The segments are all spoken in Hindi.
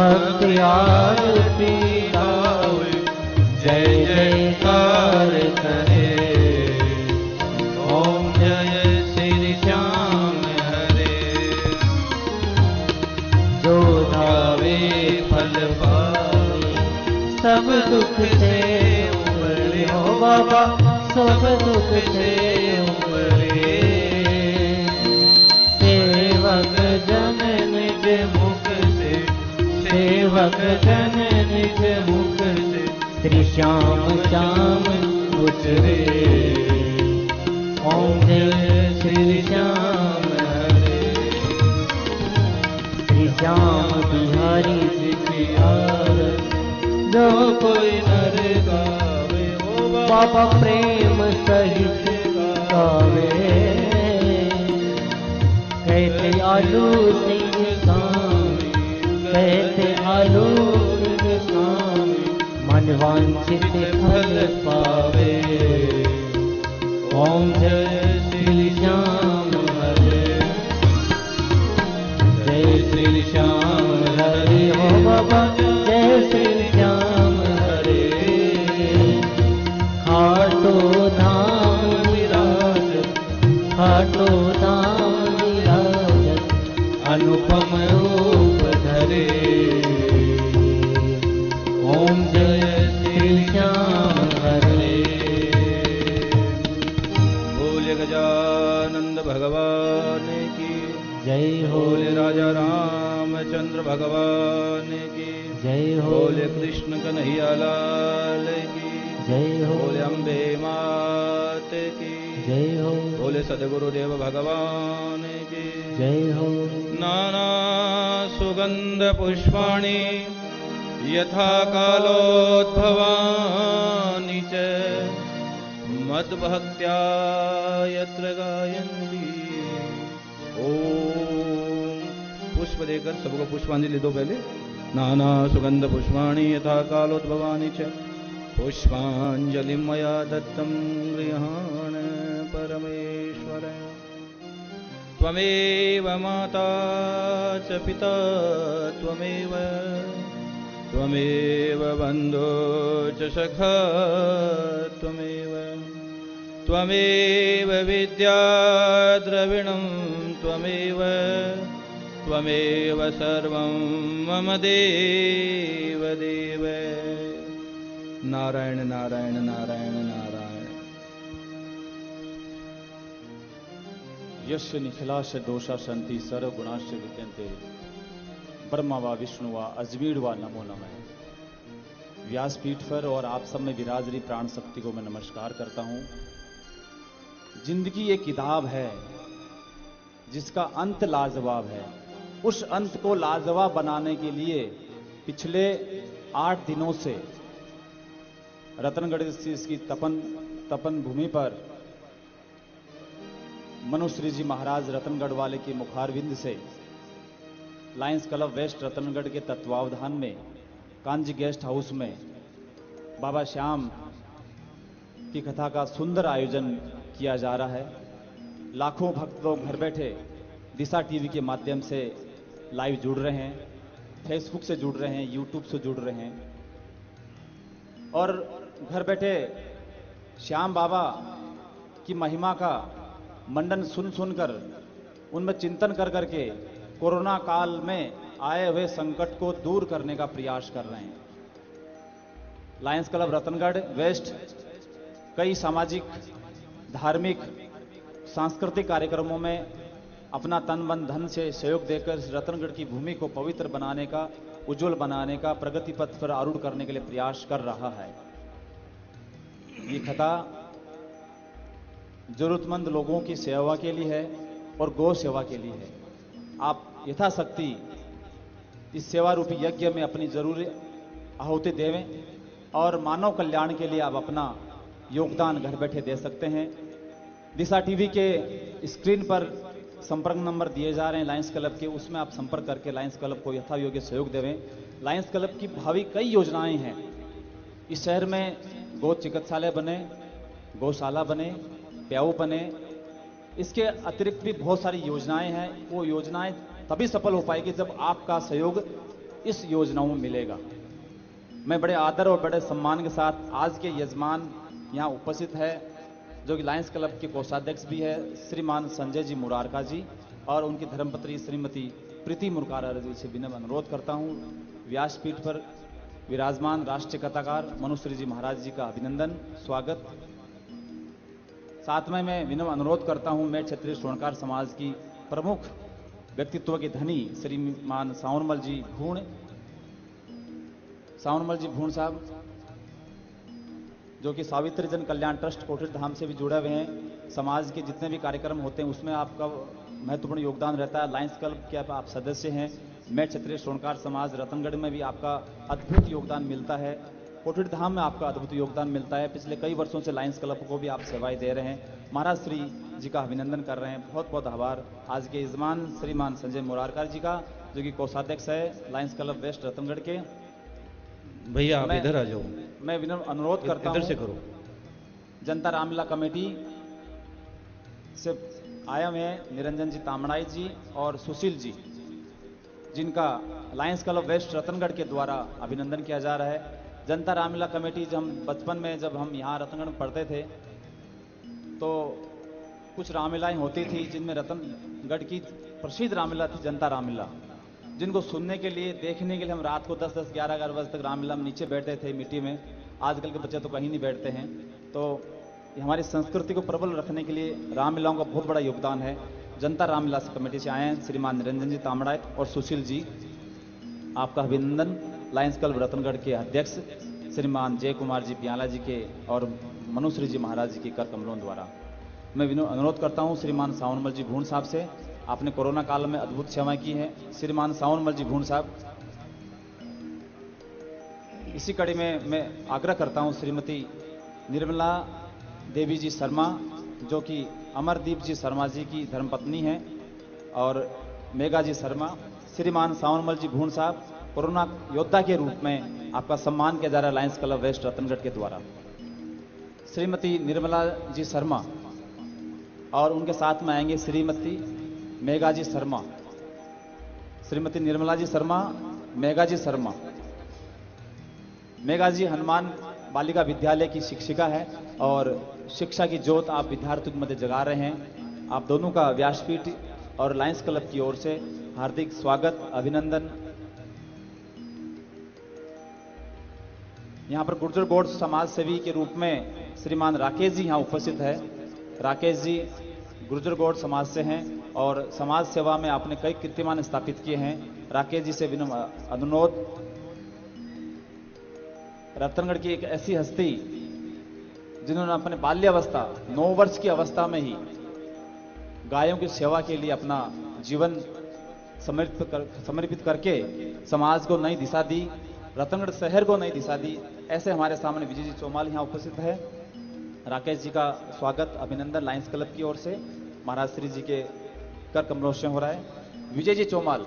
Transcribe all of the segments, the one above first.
भक्ति आरती गावे, जय जयकार करे। ओम जय श्री श्याम हरे। जो धावे फल पावे, सब दुख से उबरे। हो बाबा सब दुख से उबरे। सेवक जन निज मुख से, सेवक जन निज मुख से, श्री श्याम श्याम उचरे। ओम जय श्री श्याम हरे। श्री श्याम बिहारी जी की आरती, जो कोई नर गावे। ओ बाबा प्रेम सहित गावे। कहते आलू सिंह स्वामी, कहते आलू सिंह स्वामी, मन वांछित फल पावे। ओम जय श्री श्याम हरे। जय श्री श्याम हरे। हो बाबा जय श्री श्याम हरे। खाटो धाम विराजत, खाटो धाम विराजत, अनुपम रूप धरे। ओम जय श्री श्याम हरे। बोले गजानंद भगवान की जय हो। बोले राजा रामचंद्र भगवान की जय हो। बोले कृष्ण कन्हैया लाल की जय हो। बोले अम्बे मात की जय हो। बोले सद्गुरुदेव भगवान की जय हो। नाना सुगंध पुष्पाणि यथा कालोद्भवानि च, मद्भक्त्या यत्र गायन्ति। ओम पुष्प देकर सबको पुष्पांजलि दो पहले। नाना सुगंध पुष्पाणि यथा कालोद्भवानि च, पुष्पांजलि मया दत्तं गृहाण परमेश्वर। त्वमेव माता च पिता त्वमेव, त्वमेव बन्धो च सखा त्वमेव, त्वमेव विद्या द्रविणं त्वमेव, त्वमेव सर्वं मम देव देव। नारायण नारायण नारायण नारायण। यस्य निखिलाश दोषा सन्ति सर्व गुणाश्च विद्यन्ते, ब्रह्मा व विष्णु व अजमीर व नमो नमः। व्यासपीठ पर और आप सब में विराजरी प्राण शक्ति को मैं नमस्कार करता हूं। जिंदगी एक किताब है जिसका अंत लाजवाब है। उस अंत को लाजवाब बनाने के लिए पिछले 8 दिनों से रतनगढ़ की तपन भूमि पर मनुश्री जी महाराज रतनगढ़ वाले के मुखारविंद से लायंस क्लब वेस्ट रतनगढ़ के तत्वावधान में कांजी गेस्ट हाउस में बाबा श्याम की कथा का सुंदर आयोजन किया जा रहा है। लाखों भक्त लोग घर बैठे दिशा टीवी के माध्यम से लाइव जुड़ रहे हैं, फेसबुक से जुड़ रहे हैं, यूट्यूब से जुड़ रहे हैं और घर बैठे श्याम बाबा की महिमा का मंडन सुन सुनकर उनमें चिंतन कर करके कोरोना काल में आए हुए संकट को दूर करने का प्रयास कर रहे हैं। लायंस क्लब रतनगढ़ वेस्ट कई सामाजिक, धार्मिक, सांस्कृतिक कार्यक्रमों में अपना तन मन धन से सहयोग देकर रतनगढ़ की भूमि को पवित्र बनाने का, उज्जवल बनाने का, प्रगति पथ पर आरूढ़ करने के लिए प्रयास कर रहा है। ये कथा जरूरतमंद लोगों की सेवा के लिए है और गौ सेवा के लिए है। आप यथाशक्ति इस सेवा रूपी यज्ञ में अपनी जरूरी आहुति देवें और मानव कल्याण के लिए आप अपना योगदान घर बैठे दे सकते हैं। दिशा टीवी के स्क्रीन पर संपर्क नंबर दिए जा रहे हैं लायंस क्लब के, उसमें आप संपर्क करके लायंस क्लब को यथा योग्य सहयोग देवें। लायंस क्लब की भावी कई योजनाएं हैं। इस शहर में गौ चिकित्सालय बने, गौशाला बने, प्याऊ बने, इसके अतिरिक्त भी बहुत सारी योजनाएं हैं। वो योजनाएं तभी सफल हो पाएगी जब आपका सहयोग इस योजनाओं में मिलेगा। मैं बड़े आदर और बड़े सम्मान के साथ आज के यजमान यहाँ उपस्थित है, जो कि लायंस क्लब के कोषाध्यक्ष भी है, श्रीमान संजय जी मुरारका जी, और उनकी धर्मपत्नी श्रीमती प्रीति मुरारका जी से विनम्र अनुरोध करता हूँ व्यासपीठ पर विराजमान राष्ट्रीय कथाकार मनुश्री जी महाराज जी का अभिनंदन स्वागत। साथ में मैं विनम्र अनुरोध करता हूं मैं क्षेत्रीय स्वर्णकार समाज की प्रमुख व्यक्तित्व के धनी श्रीमान सावनमल जी भूण साहब, जो कि सावित्री जन कल्याण ट्रस्ट कोठरी धाम से भी जुड़े हुए हैं। समाज के जितने भी कार्यक्रम होते हैं उसमें आपका महत्वपूर्ण योगदान रहता है। लायंस क्लब के आप सदस्य हैं। मैं क्षेत्रीय स्वर्णकार समाज रतनगढ़ में भी आपका अद्भुत योगदान मिलता है। कोठरी धाम में आपका अद्भुत योगदान मिलता है। पिछले कई वर्षों से लायंस क्लब को भी आप सेवाएं दे रहे हैं। महाराज श्री जी का अभिनंदन कर रहे हैं। बहुत बहुत आभार आज के यजमान श्रीमान संजय मुरारकर जी का, जो कि कोषाध्यक्ष है लायंस क्लब वेस्ट रतनगढ़ के। भैया आप इधर आ जाओ। मैं विनम्र अनुरोध करता हूं, इधर से करो। जनता रामलीला कमेटी से आए हुए हैं निरंजन जी तामड़ाई जी और सुशील जी, जिनका लायंस क्लब वेस्ट रतनगढ़ के द्वारा अभिनंदन किया जा रहा है। जनता रामलीला कमेटी जब हम बचपन में जब हम यहाँ रतनगढ़ में पढ़ते थे तो कुछ रामलीलाएं होती थी, जिनमें रतनगढ़ की प्रसिद्ध रामलीला थी जनता रामलीला, जिनको सुनने के लिए देखने के लिए हम रात को 10-10, 11-11 बजे तक रामलीला में नीचे बैठते थे मिट्टी में। आजकल के बच्चे तो कहीं नहीं बैठते हैं। तो हमारी संस्कृति को प्रबल रखने के लिए रामलीलाओं का बहुत बड़ा योगदान है। जनता रामलीला कमेटी से आए हैं श्रीमान निरंजन जी तामड़ाई और सुशील जी, आपका अभिनंदन। लायंस क्लब रतनगढ़ के अध्यक्ष श्रीमान जय कुमार जी बियाला जी के और मनुश्री जी महाराज जी के कर कमलों द्वारा मैं अनुरोध करता हूं श्रीमान सावनमल जी भूण साहब से। आपने कोरोना काल में अद्भुत सेवाएं की हैं। श्रीमान सावनमल जी भूण साहब, इसी कड़ी में मैं आग्रह करता हूं श्रीमती निर्मला देवी जी शर्मा, जो कि अमरदीप जी शर्मा जी की धर्मपत्नी हैं, और मेघा जी शर्मा। श्रीमान सावनमल जी भूण साहब, कोरोना योद्धा के रूप में आपका सम्मान किया जा रहा है लायंस क्लब वेस्ट रतनगढ़ के द्वारा। श्रीमती निर्मला जी शर्मा और उनके साथ में आएंगे श्रीमती मेघा जी शर्मा। श्रीमती निर्मला जी शर्मा, मेघा जी शर्मा। मेघा जी हनुमान बालिका विद्यालय की शिक्षिका है और शिक्षा की ज्योत आप विद्यार्थियों के मध्य जगा रहे हैं। आप दोनों का व्यासपीठ और लायंस क्लब की ओर से हार्दिक स्वागत अभिनंदन। यहाँ पर गुर्जर गौड़ समाज सेवी के रूप में श्रीमान राकेश जी यहाँ उपस्थित है। राकेश जी गुर्जर गौड़ समाज से हैं और समाज सेवा में आपने कई कीर्तिमान स्थापित किए हैं। राकेश जी से विनम्र अनुरोध। रतनगढ़ की एक ऐसी हस्ती जिन्होंने अपने बाल्यावस्था 9 वर्ष की अवस्था में ही गायों की सेवा के लिए अपना जीवन समर्पित करके समाज को नई दिशा दी, रतनगढ़ शहर को नई दिशा दी। ऐसे हमारे सामने विजय जी चौमाल यहाँ उपस्थित है। राकेश जी का स्वागत अभिनंदन लायंस क्लब की ओर से महाराज श्री जी के कर कमलों से हो रहा है। विजय जी चौमाल,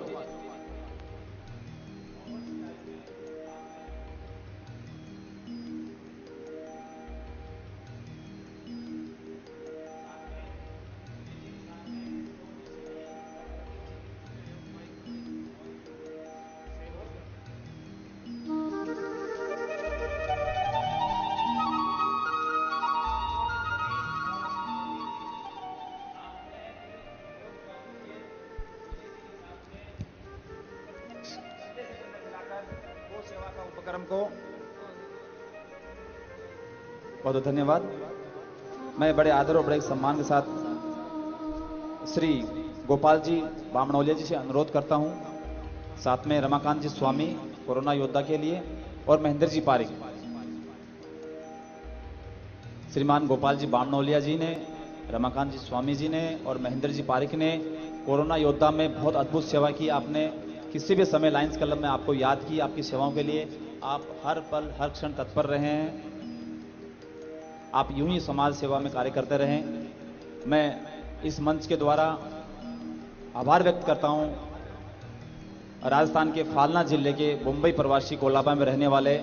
उपक्रम को बहुत धन्यवाद। मैं बड़े आदर और बड़े सम्मान के साथ श्री गोपाल जी बामणौलिया जी से अनुरोध करता हूं, साथ में रमाकांत जी स्वामी कोरोना योद्धा के लिए और महेंद्र जी पारिक। श्रीमान गोपाल जी बामणौलिया जी ने, रमाकांत जी स्वामी जी ने और महेंद्र जी पारिक ने कोरोना योद्धा में बहुत अद्भुत सेवा की। आपने किसी भी समय लायंस क्लब में आपको याद की, आपकी सेवाओं के लिए आप हर पल हर क्षण तत्पर रहे हैं। आप यूं ही समाज सेवा में कार्य करते रहें। मैं इस मंच के द्वारा आभार व्यक्त करता हूं राजस्थान के फालना जिले के मुंबई प्रवासी कोलाबा में रहने वाले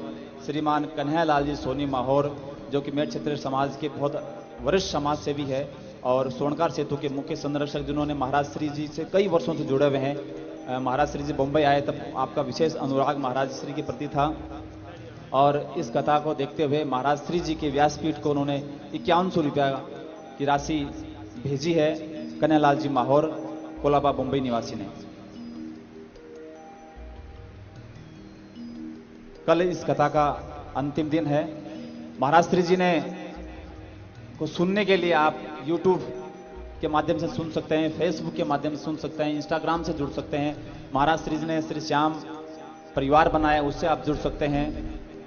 श्रीमान कन्हैयालाल जी सोनी माहौर, जो कि मेरठ क्षेत्रीय समाज के बहुत वरिष्ठ समाज सेवी है और स्वर्णकार सेतु के मुख्य संरक्षक, जिन्होंने महाराज श्री जी से कई वर्षों से जुड़े हुए हैं। महाराज श्री जी बम्बई आए तब आपका विशेष अनुराग महाराज श्री के प्रति था और इस कथा को देखते हुए महाराज श्री जी के व्यासपीठ को उन्होंने 5100 रुपया की राशि भेजी है कन्हैयालाल जी माहौर कोलाबा बम्बई निवासी ने। कल इस कथा का अंतिम दिन है। महाराज श्री जी ने को सुनने के लिए आप YouTube के माध्यम से सुन सकते हैं, फेसबुक के माध्यम से सुन सकते हैं, इंस्टाग्राम से जुड़ सकते हैं। महाराज श्री जी ने श्री श्याम परिवार बनाया, उससे आप जुड़ सकते हैं।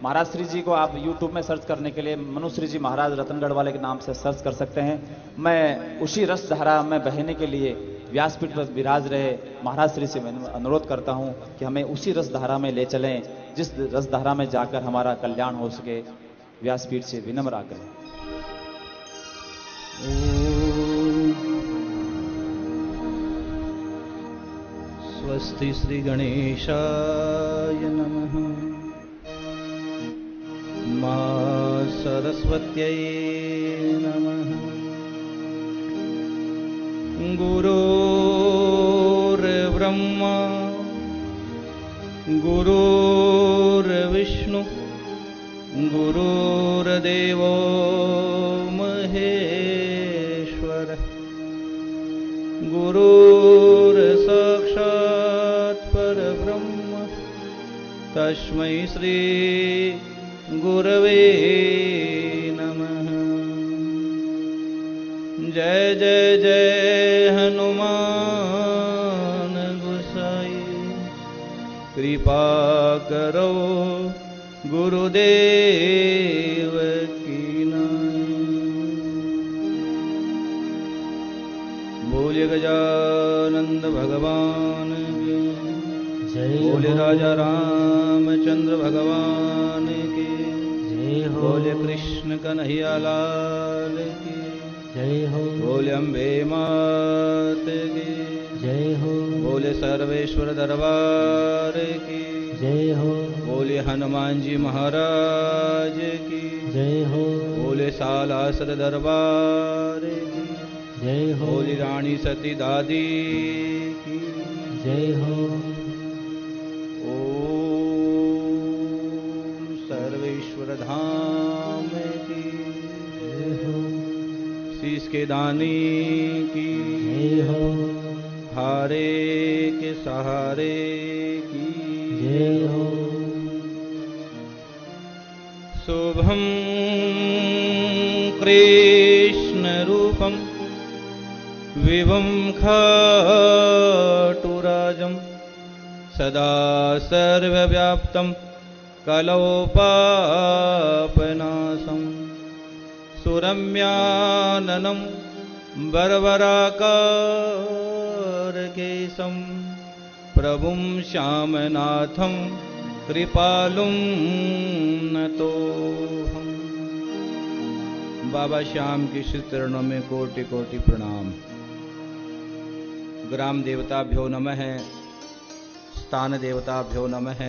महाराज श्री जी को आप YouTube में सर्च करने के लिए मनुश्री जी महाराज रतनगढ़ वाले के नाम से सर्च कर सकते हैं। मैं उसी रस धारा में बहने के लिए व्यासपीठ पर विराज रहे महाराज श्री से मैं अनुरोध करता हूं कि हमें उसी रस धारा में ले चलें जिस रस धारा में जाकर हमारा कल्याण हो सके। व्यासपीठ से विनम्र आग्रह। स्वस्ति श्री गणेशाय नमः। मां सरस्वत्यै नमः। गुरुर्ब्रह्मा गुरुर्विष्णु गुरुर्देवो महेश्वर गुरुर्साक्षात् परब्रह्म तस्मै श्री गुरवे नमः। जय जय जय हनुमान गोसाई कृपा करो गुरुदेव की नाई। बोले गजानंद भगवान की जय बोले हो। राजा रामचंद्र भगवान की जय हो। बोले कृष्ण कन्हैया लाल की जय हो। बोले अम्बे मात की जय हो। बोले सर्वेश्वर दरबार की जय हो। बोले हनुमान जी महाराज की जय हो। बोले सालासर दरबार की जय हो। बोली रानी सती दादी की जय हो। ओम सर्वेश्वर धाम की जय हो। शीश के दानी की जय हो। हारे के सहारे की जय हो। शुभम कृष्ण रूपम विभं खाटुराजं सदा सर्वव्याप्तं कलोपापनाशं सुरम्याननं बर्बराकारकेशं प्रभुं श्यामनाथं कृपालुं नतोऽहम्। बाबा श्याम की श्री चरणों में कोटि कोटि प्रणाम। ग्राम देवताभ्यो नमः, स्थान देवताभ्यो नमः,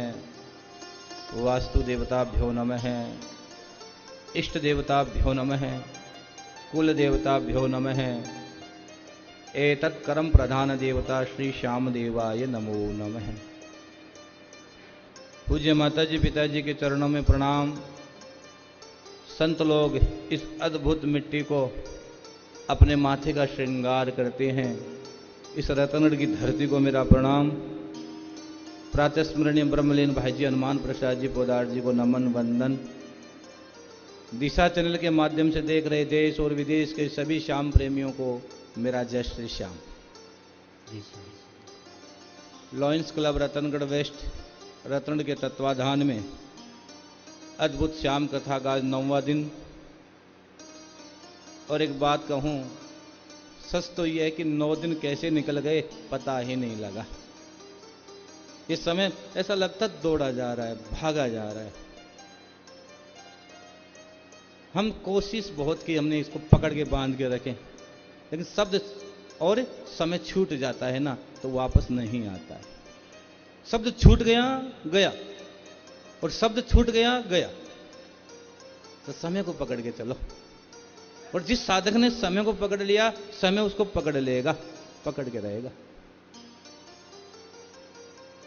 वास्तु देवताभ्यो नमः, इष्ट देवताभ्यो नमः, कुल देवताभ्यो नमः। एतत् कर्म प्रधान देवता श्री श्याम देवाय नमो नमः। पूज्य माताजी पिताजी के चरणों में प्रणाम। संत लोग इस अद्भुत मिट्टी को अपने माथे का श्रृंगार करते हैं। इस रतनगढ़ की धरती को मेरा प्रणाम। प्रातः स्मरणीय ब्रह्मलीन भाई जी हनुमान प्रसाद जी पोदार जी को नमन वंदन। दिशा चैनल के माध्यम से देख रहे देश और विदेश के सभी श्याम प्रेमियों को मेरा जय Shri Shyam. Lions club Ratangarh west Ratangarh के तत्वाधान में अद्भुत श्याम कथा का 9वां दिन। और एक बात कहूं, सच तो यह है कि 9 दिन कैसे निकल गए पता ही नहीं लगा। इस समय ऐसा लगता दौड़ा जा रहा है, भागा जा रहा है। हम कोशिश बहुत की, हमने इसको पकड़ के बांध के रखें, लेकिन शब्द और समय छूट जाता है ना तो वापस नहीं आता है। शब्द छूट गया गया और शब्द छूट गया गया। तो समय को पकड़ के चलो। और जिस साधक ने समय को पकड़ लिया, समय उसको पकड़ लेगा, पकड़ के रहेगा।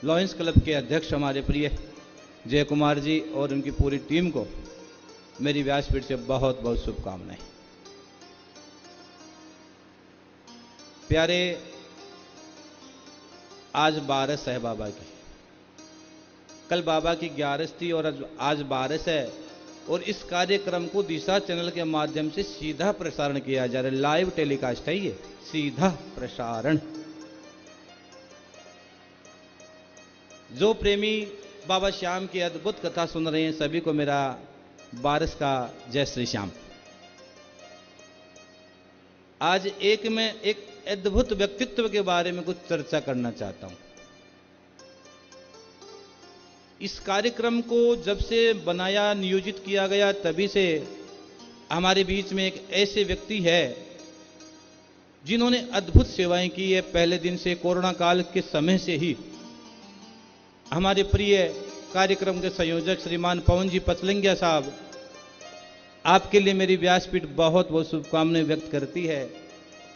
लॉयंस क्लब के अध्यक्ष हमारे प्रिय जय कुमार जी और उनकी पूरी टीम को मेरी व्यासपीठ से बहुत बहुत शुभकामनाएं। प्यारे, आज बारस है बाबा की, कल बाबा की 11 थी और आज बारस है, और इस कार्यक्रम को दिशा चैनल के माध्यम से सीधा प्रसारण किया जा रहा है। लाइव टेलीकास्ट है ये, सीधा प्रसारण। जो प्रेमी बाबा श्याम की अद्भुत कथा सुन रहे हैं सभी को मेरा बारस का जय श्री श्याम। आज मैं एक अद्भुत व्यक्तित्व के बारे में कुछ चर्चा करना चाहता हूं। इस कार्यक्रम को जब से बनाया, नियोजित किया गया, तभी से हमारे बीच में एक ऐसे व्यक्ति है जिन्होंने अद्भुत सेवाएं की है। पहले दिन से, कोरोना काल के समय से ही हमारे प्रिय कार्यक्रम के संयोजक श्रीमान पवन जी पचलंगिया साहब, आपके लिए मेरी व्यासपीठ बहुत बहुत शुभकामनाएं व्यक्त करती है।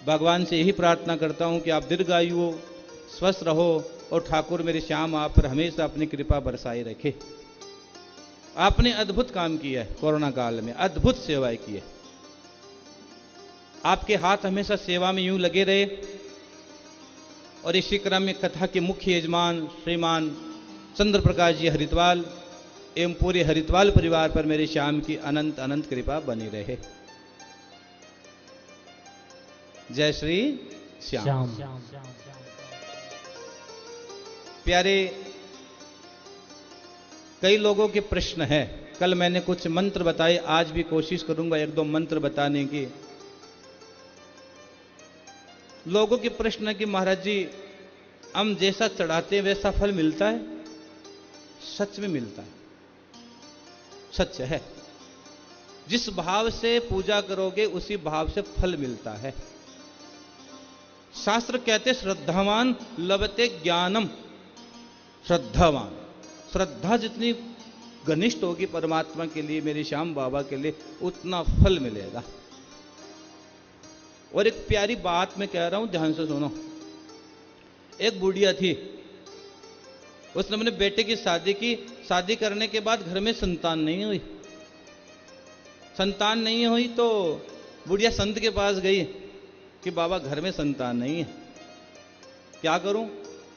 भगवान से यही प्रार्थना करता हूं कि आप दीर्घायु हो, स्वस्थ रहो और ठाकुर मेरे श्याम आप पर हमेशा अपनी कृपा बरसाए रखे। आपने अद्भुत काम किया है, कोरोना काल में अद्भुत सेवाएं की है। आपके हाथ हमेशा सेवा में यूं लगे रहे। और इसी क्रम में कथा के मुख्य यजमान श्रीमान चंद्र प्रकाश जी हरिद्वाल एवं पूरे हरिद्वाल परिवार पर मेरे श्याम की अनंत अनंत कृपा बनी रहे। जय श्री श्याम। प्यारे, कई लोगों के प्रश्न है। कल मैंने कुछ मंत्र बताए, आज भी कोशिश करूंगा एक दो मंत्र बताने की। लोगों के प्रश्न है कि महाराज जी, हम जैसा चढ़ाते हैं वैसा फल मिलता है? सच में मिलता है, सच है। जिस भाव से पूजा करोगे उसी भाव से फल मिलता है। शास्त्र कहते श्रद्धावान लभते ज्ञानम। श्रद्धावान, श्रद्धा जितनी घनिष्ठ होगी परमात्मा के लिए, मेरे श्याम बाबा के लिए, उतना फल मिलेगा। और एक प्यारी बात मैं कह रहा हूं, ध्यान से सुनो। एक बुढ़िया थी, उसने अपने बेटे की शादी की। शादी करने के बाद घर में संतान नहीं हुई। संतान नहीं हुई तो बुढ़िया संत के पास गई कि बाबा घर में संतान नहीं है, क्या करूं?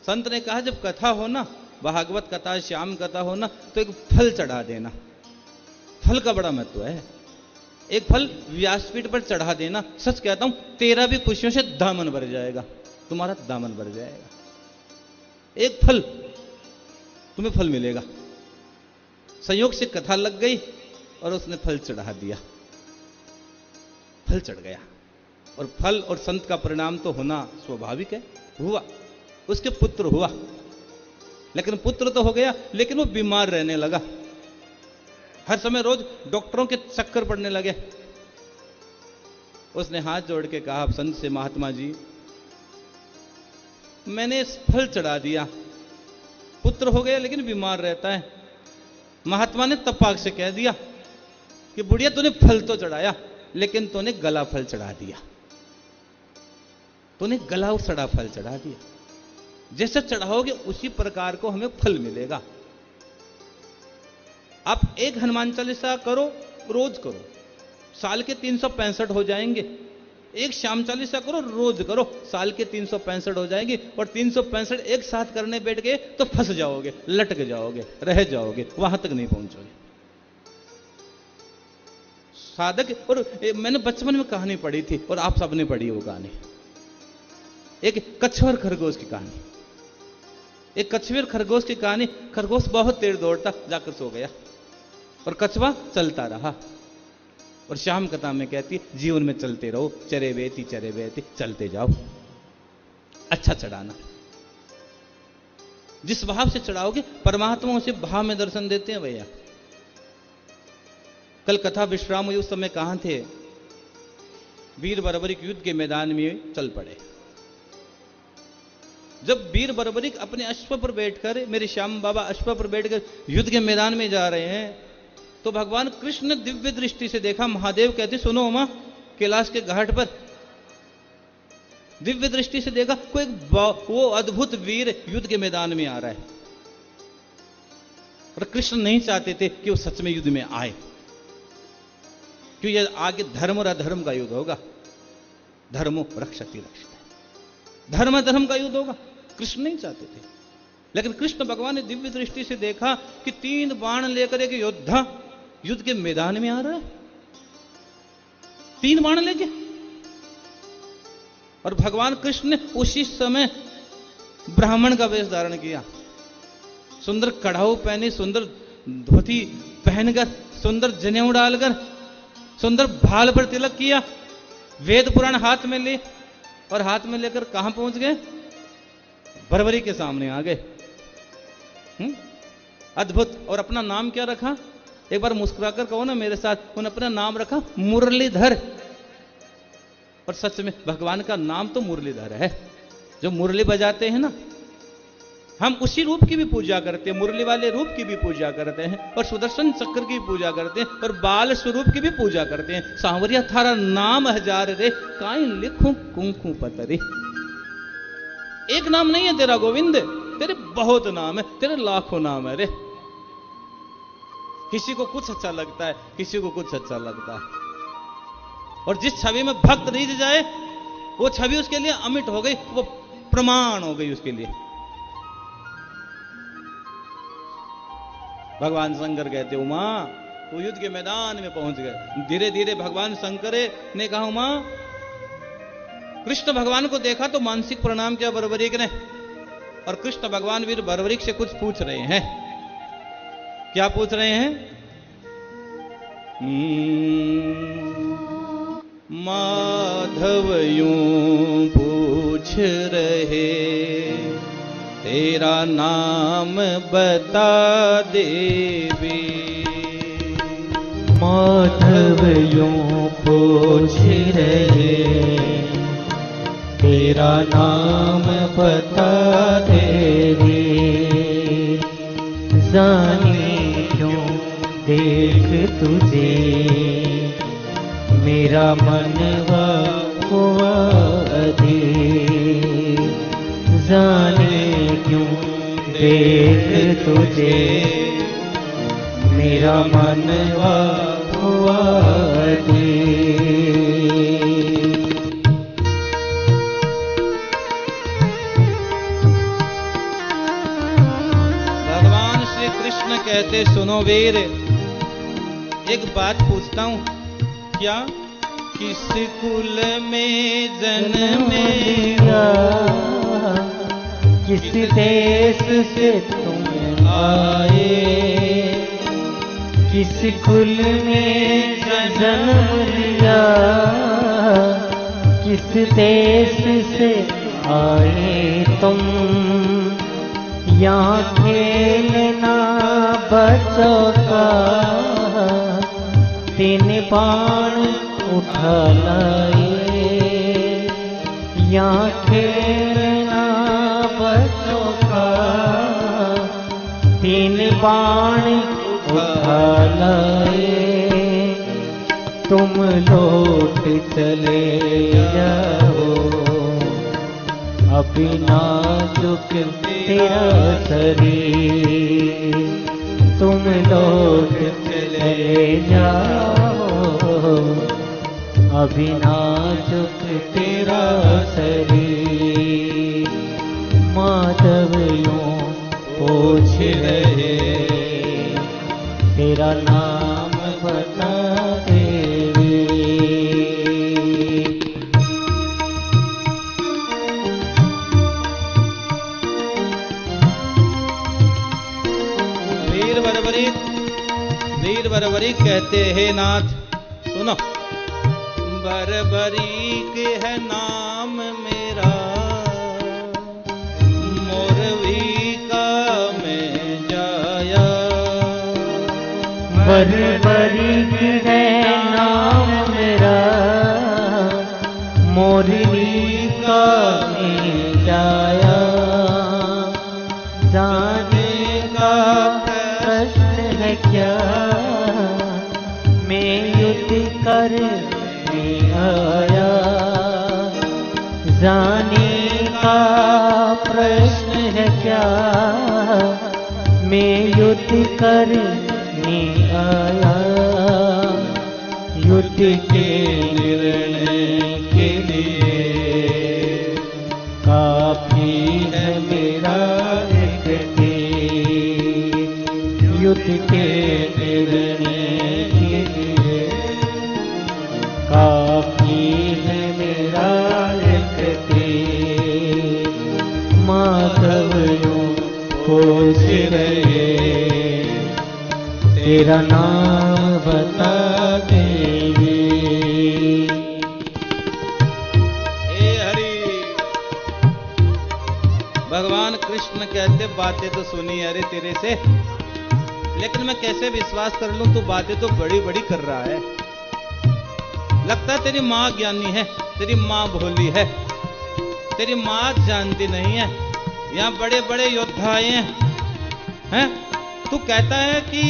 संत ने कहा जब कथा हो ना, भागवत कथा, श्याम कथा हो ना, तो एक फल चढ़ा देना। फल का बड़ा महत्व है। एक फल व्यासपीठ पर चढ़ा देना। सच कहता हूं, तेरा भी खुशियों से दामन भर जाएगा, तुम्हारा दामन भर जाएगा। एक फल, तुम्हें फल मिलेगा। संयोग से कथा लग गई और उसने फल चढ़ा दिया, फल चढ़ गया। और फल और संत का परिणाम तो होना स्वाभाविक है। हुआ, उसके पुत्र हुआ, लेकिन पुत्र तो हो गया, लेकिन वो बीमार रहने लगा। हर समय रोज डॉक्टरों के चक्कर पड़ने लगे। उसने हाथ जोड़ के कहा संत से, महात्मा जी, मैंने फल चढ़ा दिया, पुत्र हो गया लेकिन बीमार रहता है। महात्मा ने तपाक से कह दिया कि बुढ़िया, तूने फल तो चढ़ाया लेकिन तूने गला फल चढ़ा दिया। तूने गला और सड़ा फल चढ़ा दिया। जैसे चढ़ाओगे उसी प्रकार को हमें फल मिलेगा। आप एक हनुमान चालीसा करो, रोज करो, साल के 365 हो जाएंगे। एक श्याम चालीसा करो, रोज करो, साल के 365 हो जाएंगे। और 365 एक साथ करने बैठ गए तो फंस जाओगे, लटक जाओगे, रह जाओगे, वहां तक नहीं पहुंचोगे। साधक, और मैंने बचपन में कहानी पढ़ी थी और आप सबने पढ़ी वो कहानी, एक कछुआ और खरगोश की कहानी। एक कछुए और खरगोश की कहानी। खरगोश बहुत तेज दौड़ता, जाकर सो गया और कछुआ चलता रहा। और श्याम कथा में कहती है, जीवन में चलते रहो, चरे बेती चलते जाओ। अच्छा चढ़ाना, जिस भाव से चढ़ाओगे परमात्मा उसे भाव में दर्शन देते हैं भैया। कल कथा विश्राम हुई, उस समय कहां थे? वीर बर्बरिक युद्ध के मैदान में चल पड़े। जब वीर बर्बरिक अपने अश्व पर बैठकर, मेरे श्याम बाबा अश्व पर बैठकर युद्ध के मैदान में जा रहे हैं, तो भगवान कृष्ण ने दिव्य दृष्टि से देखा। महादेव कहते, सुनो उमा, कैलाश के घाट पर दिव्य दृष्टि से देखा कोई वो अद्भुत वीर युद्ध के मैदान में आ रहा है। और कृष्ण नहीं चाहते थे कि वो सच में युद्ध में आए, क्योंकि ये आगे धर्म और अधर्म का युद्ध होगा। धर्मो रक्षति रक्षित, धर्म अधर्म का युद्ध होगा। कृष्ण नहीं चाहते थे, लेकिन कृष्ण भगवान ने दिव्य दृष्टि से देखा कि 3 बाण लेकर एक योद्धा युद्ध के मैदान में आ रहा है, 3 बाण लेके। और भगवान कृष्ण ने उसी समय ब्राह्मण का वेश धारण किया, सुंदर कढ़ाऊ पहनी, सुंदर धोती पहनकर, सुंदर जनेऊ डालकर, सुंदर भाल पर तिलक किया, वेद पुराण हाथ में ले, और हाथ में लेकर कहां पहुंच गए? बरबरी के सामने आ गए। अद्भुत। और अपना नाम क्या रखा? एक बार मुस्कुराकर कहो ना मेरे साथ, उन्होंने अपना नाम रखा मुरलीधर। और सच में भगवान का नाम तो मुरलीधर है। जो मुरली बजाते हैं ना, हम उसी रूप की भी पूजा करते हैं, मुरली वाले रूप की भी पूजा करते हैं, और सुदर्शन चक्र की पूजा करते हैं, और बाल स्वरूप की भी पूजा करते हैं। सांवरिया थारा नाम 1000 रे, काई लिखूं कुंकू पतरी। एक नाम नहीं है तेरा गोविंद, तेरे बहुत नाम है, तेरे लाखों नाम है रे। किसी को कुछ अच्छा लगता है, किसी को कुछ अच्छा लगता है, और जिस छवि में भक्त रीझ जाए वो छवि उसके लिए अमिट हो गई, वो प्रमाण हो गई उसके लिए। भगवान शंकर कहते उमा वो युद्ध के मैदान में पहुंच गए। धीरे धीरे भगवान शंकर ने कहा उमा, कृष्ण भगवान को देखा तो मानसिक प्रणाम किया बरबरीक ने, और कृष्ण भगवान वीर बरबरीक से कुछ पूछ रहे हैं। क्या पूछ रहे हैं? माधव यूं पूछ रहे, तेरा नाम बता देवी। माधव यूं पूछ रहे, तेरा नाम बता देवी। जाने क्यों देख तुझे, मेरा मनवा हुआ अधीर। जाने क्यों देख तुझे, मेरा मनवा हुआ अधीर। भगवान श्री कृष्ण कहते सुनो वीर, एक बात पूछता हूं, क्या किस कुल में जन्मे लिया, किस देश से तुम आए। किस कुल में जन्म लिया, किस देश से आए तुम। यहाँ खेलना बच्चों का, 3 बाण उठा लाए। यहाँ खेलना बच्चों का, 3 बाण उठा लाए। तुम लौट चले जाओ, अभी नाजुक तेरा शरीर। तुम लौट चले जाओ, अभी नाजुक तेरा शरीर। माधव यूं पूछ रहे, तेरा नाम बता देवी। वीर बरबरीक कहते हैं नाथ सुनो, बरबरीक है नाम मेरा, मोरवी का मैं जाया। बरबरीक है नाम मेरा, मोरवी का मैं जाया। जाने का प्रश्न है क्या, मैं युद्ध करने आया। जाने का प्रश्न है क्या, मैं युद्ध करने आया, युद्ध के निर्णय के लिए काफी है मेरा एक तीर। युद्ध के निर्णय के लिए काफी है मेरा एक तीर। माधव यूं खोज रहे, तेरा नाम बता देंगे। हे हरि, भगवान कृष्ण कहते बातें तो सुनी अरे तेरे से, लेकिन मैं कैसे विश्वास कर लूं, तू बातें तो बड़ी बड़ी कर रहा है। लगता है तेरी माँ ज्ञानी है, तेरी माँ भोली है, तेरी माँ जानती नहीं है। यहाँ बड़े बड़े योद्धा आए हैं, तू कहता है कि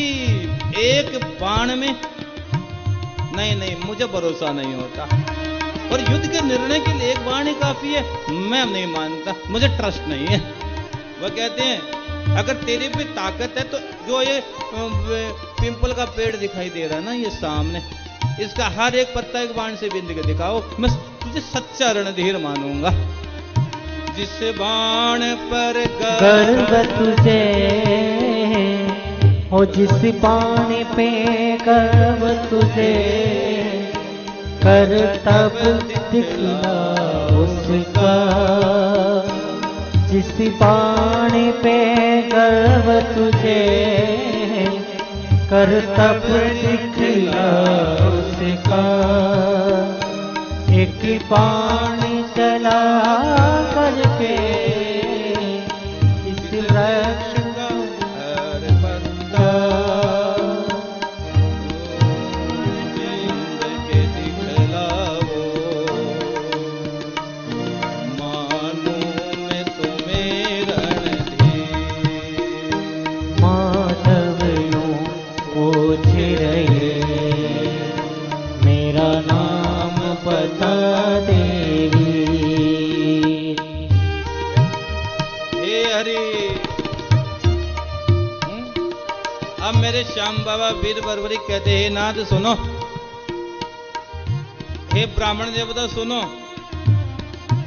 एक बाण में, नहीं नहीं मुझे भरोसा नहीं होता। और युद्ध के निर्णय के लिए एक बाण ही काफी है, मैं नहीं मानता, मुझे ट्रस्ट नहीं है। वह कहते हैं अगर तेरे पे ताकत है तो जो ये पिंपल का पेड़ दिखाई दे रहा है ना ये सामने, इसका हर एक पत्ता एक बाण से बिंद के दिखाओ, मैं तुझे सच्चा रणधीर मानूंगा। जिस बाण पर गर्व तुझे हो, जिस बाण पे गर्व तुझे, कर तब दिखला उसका। जिस बाण पे गर्व तुझे, कर तब दिखला उसका। एक बाण चला करके इस वृक्ष का हर पत्ता बिंद के दिखलाओ, मानूं मैं तुम्हें रणधीर। माधव यूं पूछ रहे, मेरा नाम बता देगी। हे हरि, अब मेरे श्याम बाबा वीर बरबरी कहते हे नाथ सुनो, हे ब्राह्मण देवता सुनो।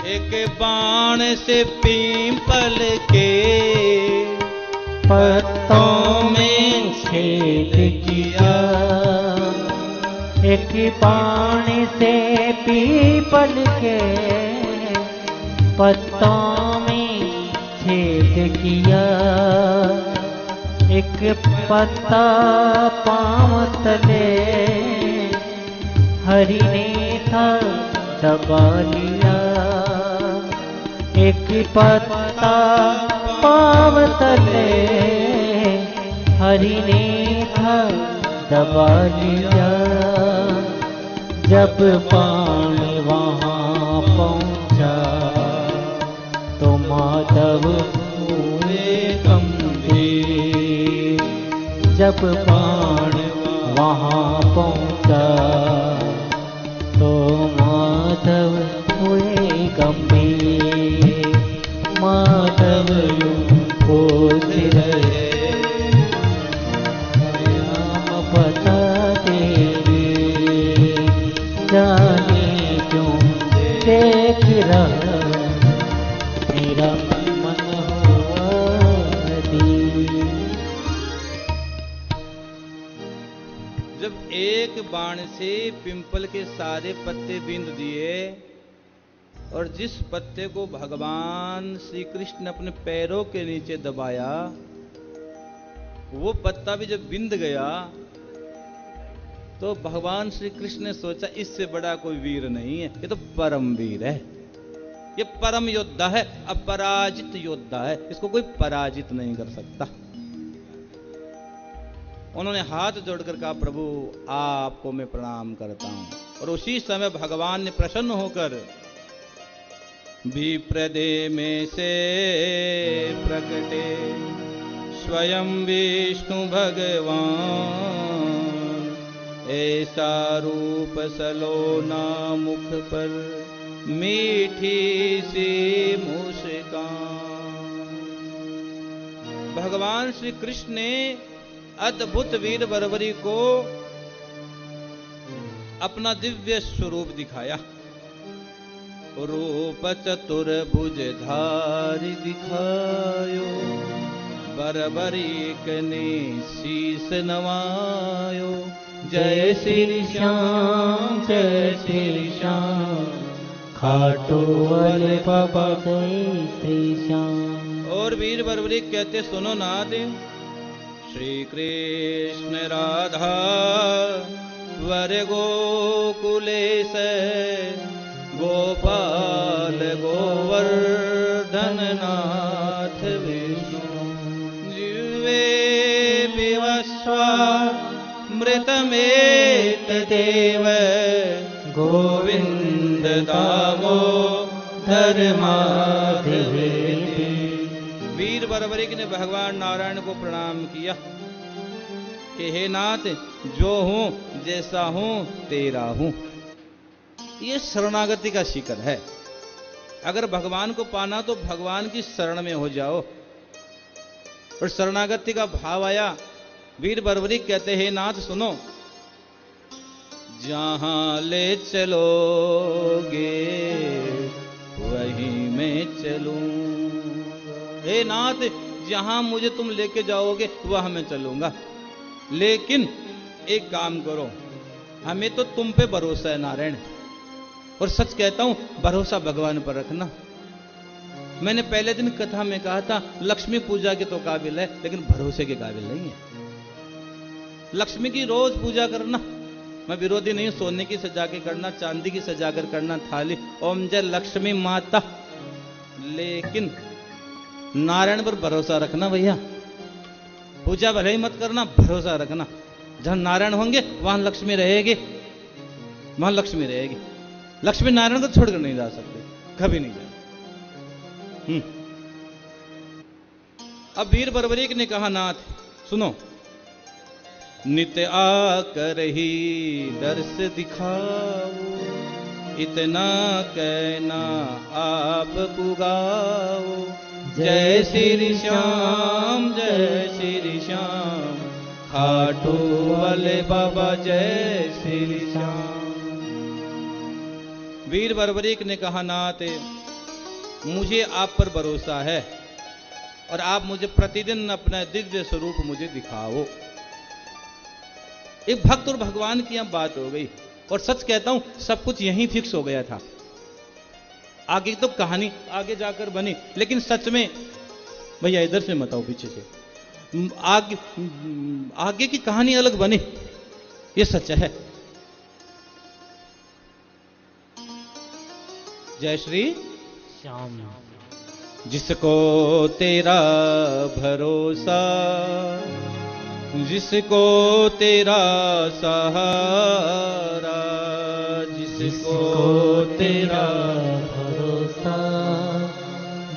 एक बाण से पीपल के पत्तों में छेद किया, एक बाण से पीपल के पत्तों में छेद किया। एक पत्ता पांव तले हरि ने था दबा लिया। एक पत्ता पांव तले हरि ने था दबा लिया। जब बाण वहाँ पहुँचा तो माधव हुए गंभीर। जब बाण वहाँ पहुँचा तो माधव हुए गंभीर। माधव यूं खोज रहे, नाम बता तेरे। जाने क्यों देख रहा मेरा मन हुआ अधीर। जब एक बाण से पिंपल के सारे पत्ते बींद दिए और जिस पत्ते को भगवान श्री कृष्ण ने अपने पैरों के नीचे दबाया, वो पत्ता भी जब बिंद गया तो भगवान श्री कृष्ण ने सोचा इससे बड़ा कोई वीर नहीं है, ये तो परम वीर है, ये परम योद्धा है, अपराजित योद्धा है, इसको कोई पराजित नहीं कर सकता। उन्होंने हाथ जोड़कर कहा प्रभु आपको मैं प्रणाम करता हूं। और उसी समय भगवान ने प्रसन्न होकर विप्रदे में से प्रकटे स्वयं विष्णु भगवान। ऐसा रूप सलोना मुख पर मीठी सी मुस्कान। भगवान श्री कृष्ण ने अद्भुत वीर बर्बरी को अपना दिव्य स्वरूप दिखाया। रूप चतुर्भुज धारी दिखायो, बर्बरी कने शीस नवायो। जय श्री श्याम जय श्री श्याम, खाटू वाले बाबा जय श्री श्याम। और वीर बर्बरी कहते सुनो नाथ, श्री कृष्ण राधा वर गोकुलेश, गोपाल गोवर्धन नाथ विष्णु। जिह्वे विवस्वा मृतमेत देव, गोविंद दामोदर माधवेति। वीर बर्बरिक ने भगवान नारायण को प्रणाम किया कि हे नाथ, जो हूं जैसा हूं तेरा हूं। ये शरणागति का शिखर है। अगर भगवान को पाना तो भगवान की शरण में हो जाओ। और शरणागति का भाव आया। वीर बर्बरी कहते हैं नाथ सुनो, जहां ले चलोगे वहीं मैं चलूंगा। हे नाथ, जहां मुझे तुम लेके जाओगे वहां मैं चलूंगा। लेकिन एक काम करो, हमें तो तुम पे भरोसा है नारायण। और सच कहता हूं, भरोसा भगवान पर रखना। मैंने पहले दिन कथा में कहा था, लक्ष्मी पूजा के तो काबिल है लेकिन भरोसे के काबिल नहीं है। लक्ष्मी की रोज पूजा करना, मैं विरोधी नहीं, सोने की सजा के करना, चांदी की सजा कर करना थाली, ओम जय लक्ष्मी माता। लेकिन नारायण पर भरोसा रखना भैया। पूजा भले ही मत करना, भरोसा रखना। जहां नारायण होंगे वहां लक्ष्मी रहेगी, वहां लक्ष्मी रहेगी। लक्ष्मी नारायण को छोड़कर नहीं जा सकते, कभी नहीं जाए। अब वीर बर्बरीक ने कहा नाथ सुनो, नित्य आकर ही दर्श दिखाओ, इतना कहना आप पुगाओ। जय श्री श्याम जय श्री श्याम, खाटू वाले बाबा जय श्री श्याम। वीर बर्बरीक ने कहा नाथ, मुझे आप पर भरोसा है और आप मुझे प्रतिदिन अपना दिव्य स्वरूप मुझे दिखाओ। एक भक्त और भगवान की यहां बात हो गई। और सच कहता हूं, सब कुछ यहीं फिक्स हो गया था। आगे तो कहानी आगे जाकर बनी, लेकिन सच में भैया इधर से मत आओ, पीछे से। आगे की कहानी अलग बनी, ये सच है। जय श्री श्याम। जिसको तेरा भरोसा, जिसको तेरा सहारा, जिसको तेरा भरोसा,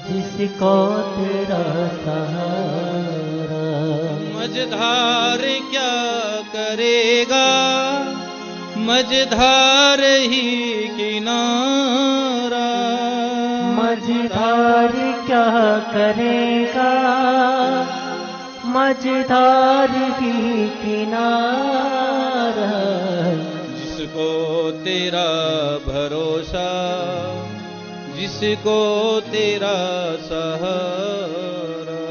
जिसको तेरा सहारा। मझधार क्या करेगा, मझधार ही किनारा। मझधार क्या करेगा, मझधार ही किनारा। जिसको तेरा भरोसा, जिसको तेरा सहारा।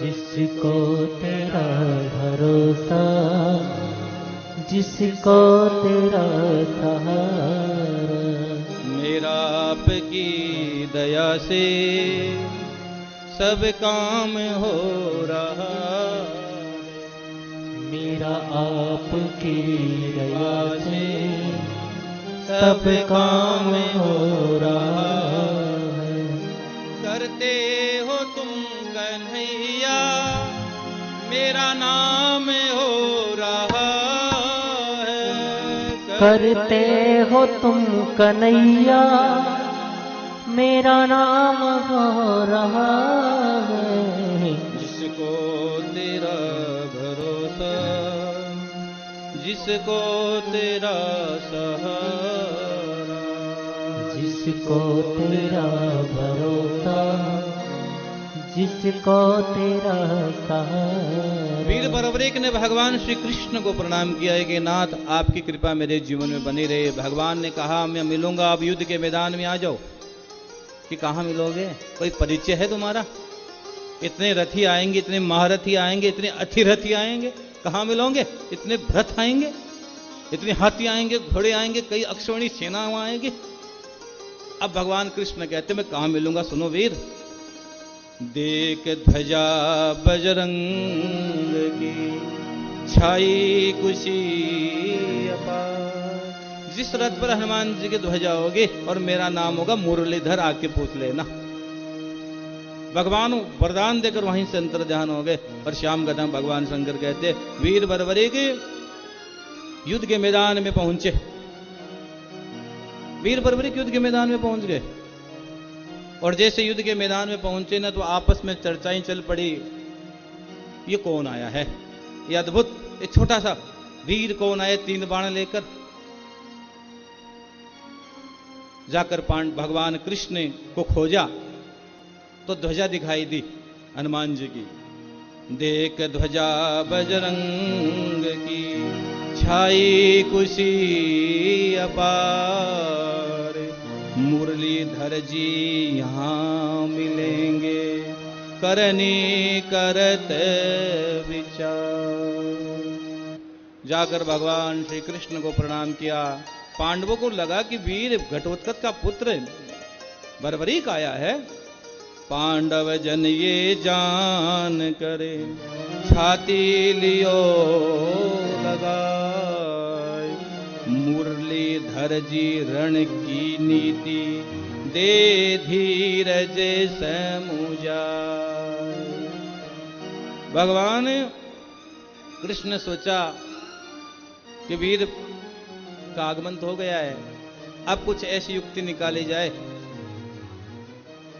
जिसको तेरा भरोसा, जिसको तेरा सहारा। मेरा आपकी दया से सब काम हो रहा, मेरा आपकी दया से सब काम हो रहा है। करते हो तुम कन्हैया, मेरा नाम हो रहा है। करते हो तुम कन्हैया, मेरा नाम हो रहा है। जिसको तेरा भरोसा, जिसको तेरा सहारा। जिसको तेरा भरोसा, जिसको तेरा सहारा। वीर बरबरीक ने भगवान श्री कृष्ण को प्रणाम किया है कि नाथ आपकी कृपा मेरे जीवन में बनी रहे। भगवान ने कहा मैं मिलूंगा, अब युद्ध के मैदान में आ जाओ। कि कहाँ मिलोगे, कोई परिचय है तुम्हारा? इतने रथी आएंगे, इतने महारथी आएंगे, इतने अथिरथी आएंगे, कहाँ मिलोगे? इतने भ्रथ आएंगे, इतने हाथी आएंगे, घोड़े आएंगे, कई अक्षौणी सेना आएंगी। अब भगवान कृष्ण कहते मैं कहाँ मिलूंगा? सुनो वीर, देख ध्वजा बजरंग की छाई कुशी अपार। जिस रथ पर हनुमान जी की ध्वजा होगी और मेरा नाम होगा मुरलीधर, आके पूछ लेना। भगवान वरदान देकर वहीं से अंतर्ध्यान हो गए। और श्याम कथा भगवान शंकर कहते वीर बरबरीक युद्ध के मैदान में पहुंचे। वीर बरबरीक युद्ध के मैदान में पहुंच गए। और जैसे युद्ध के मैदान में पहुंचे ना, तो आपस में चर्चाएं चल पड़ी। ये कौन आया है? ये अद्भुत, एक छोटा सा वीर कौन आया 3 बाण लेकर? जाकर भगवान कृष्ण को खोजा तो ध्वजा दिखाई दी हनुमान जी की। देख ध्वजा बजरंग की छाई कुशी अपार। मुरलीधर जी यहाँ मिलेंगे, करनी करत विचार। जाकर भगवान श्री कृष्ण को प्रणाम किया। पांडवों को लगा कि वीर घटोत्कच का पुत्र बरबरीक आया है। पांडव जन ये जान करे, छाती लियो लगाए। मुरलीधर जी रण की नीति, दे धीरज समुझाए। भगवान कृष्ण ने सोचा कि वीर का आगमन तो हो गया है, अब कुछ ऐसी युक्ति निकाली जाए।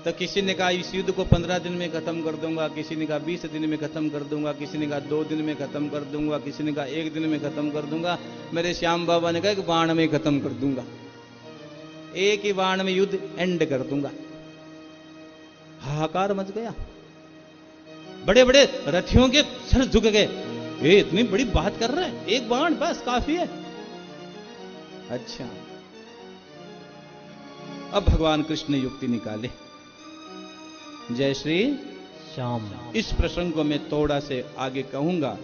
तो किसी ने कहा इस युद्ध को 15 दिन में खत्म कर दूंगा, किसी ने कहा 20 दिन में खत्म कर दूंगा, किसी ने कहा 2 दिन में खत्म कर दूंगा, किसी ने कहा 1 दिन में खत्म कर दूंगा। मेरे श्याम बाबा ने कहा कि बाण में खत्म कर दूंगा, एक ही बाण में युद्ध एंड कर दूंगा। हाहाकार मच गया। बड़े बड़े रथियों के सर झुक गए। ये इतनी बड़ी बात कर रहे हैं, एक बाण बस काफी है। अच्छा, अब भगवान कृष्ण ने युक्ति निकाले। जय श्री श्याम। इस प्रसंग को मैं थोड़ा से आगे कहूंगा।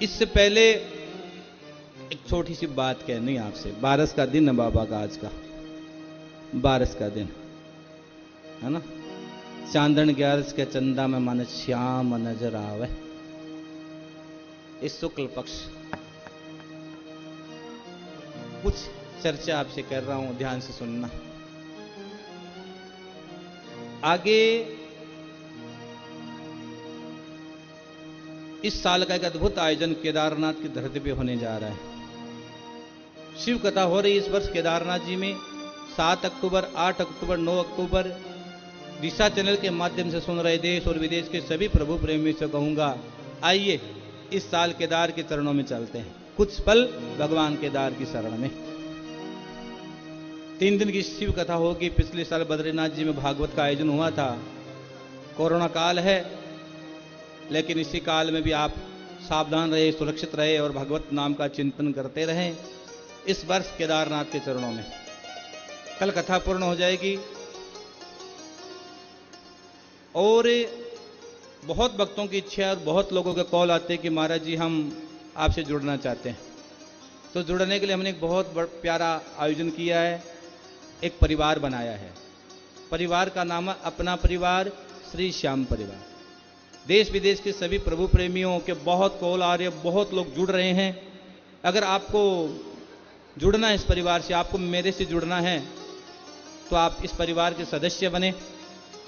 इससे पहले एक छोटी सी बात कहनी आपसे। बारस का दिन है बाबा का, आज का बारस का दिन है ना। चांदन 11 के चंदा में मन श्याम नजर आवे। इस शुक्ल पक्ष कुछ चर्चा आपसे कर रहा हूं, ध्यान से सुनना। आगे इस साल का एक अद्भुत आयोजन केदारनाथ की धरती पे होने जा रहा है। शिव कथा हो रही इस वर्ष केदारनाथ जी में। 7 अक्टूबर, 8 अक्टूबर, 9 अक्टूबर। दिशा चैनल के माध्यम से सुन रहे देश और विदेश के सभी प्रभु प्रेमियों से कहूंगा, आइए इस साल केदार के चरणों में चलते हैं। कुछ पल भगवान केदार की शरण में। 3 दिन की शिव कथा होगी। पिछले साल बद्रीनाथ जी में भागवत का आयोजन हुआ था। कोरोना काल है, लेकिन इसी काल में भी आप सावधान रहे, सुरक्षित रहे और भगवत नाम का चिंतन करते रहें। इस वर्ष केदारनाथ के चरणों में कल कथा पूर्ण हो जाएगी। और बहुत भक्तों की इच्छा और बहुत लोगों के कॉल आते हैं कि महाराज जी हम आपसे जुड़ना चाहते हैं। तो जुड़ने के लिए हमने एक बहुत प्यारा आयोजन किया है, एक परिवार बनाया है। परिवार का नाम है अपना परिवार श्री श्याम परिवार। देश विदेश के सभी प्रभु प्रेमियों के बहुत कॉल आ रहे हैं, बहुत लोग जुड़ रहे हैं। अगर आपको जुड़ना है इस परिवार से, आपको मेरे से जुड़ना है, तो आप इस परिवार के सदस्य बने।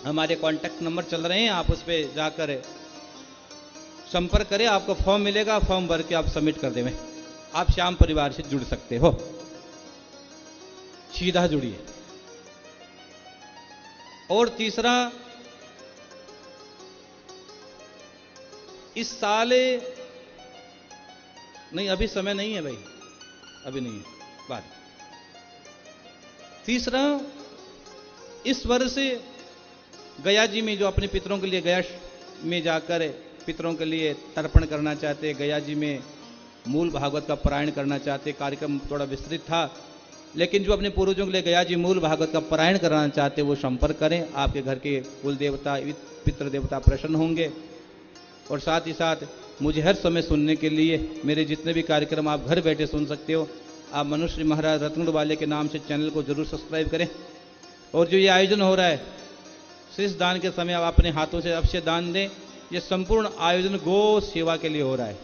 हमारे कॉन्टैक्ट नंबर चल रहे हैं, आप उस पर जाकर संपर्क करें। आपको फॉर्म मिलेगा, फॉर्म भर के आप सबमिट कर देंगे। आप श्याम परिवार से जुड़ सकते हो, सीधा जुड़िए। और तीसरा, इस साल नहीं, अभी समय नहीं है भाई, अभी नहीं है, बात। तीसरा, इस वर्ष गया जी में जो अपने पितरों के लिए गया में जाकर पितरों के लिए तर्पण करना चाहते, गया जी में मूल भागवत का पारायण करना चाहते, कार्यक्रम थोड़ा विस्तृत था, लेकिन जो अपने पूर्वजों के लिए गया जी मूल भागवत का पारायण कराना चाहते वो संपर्क करें। आपके घर के कुल देवता पितृ देवता प्रसन्न होंगे। और साथ ही साथ मुझे हर समय सुनने के लिए मेरे जितने भी कार्यक्रम आप घर बैठे सुन सकते हो। आप मनुष्य महाराज रत्नगढ़ वाले के नाम से चैनल को जरूर सब्सक्राइब करें। और जो ये आयोजन हो रहा है, शीश दान के समय आप अपने हाथों से अवश्य दान दें। ये संपूर्ण आयोजन गो सेवा के लिए हो रहा है।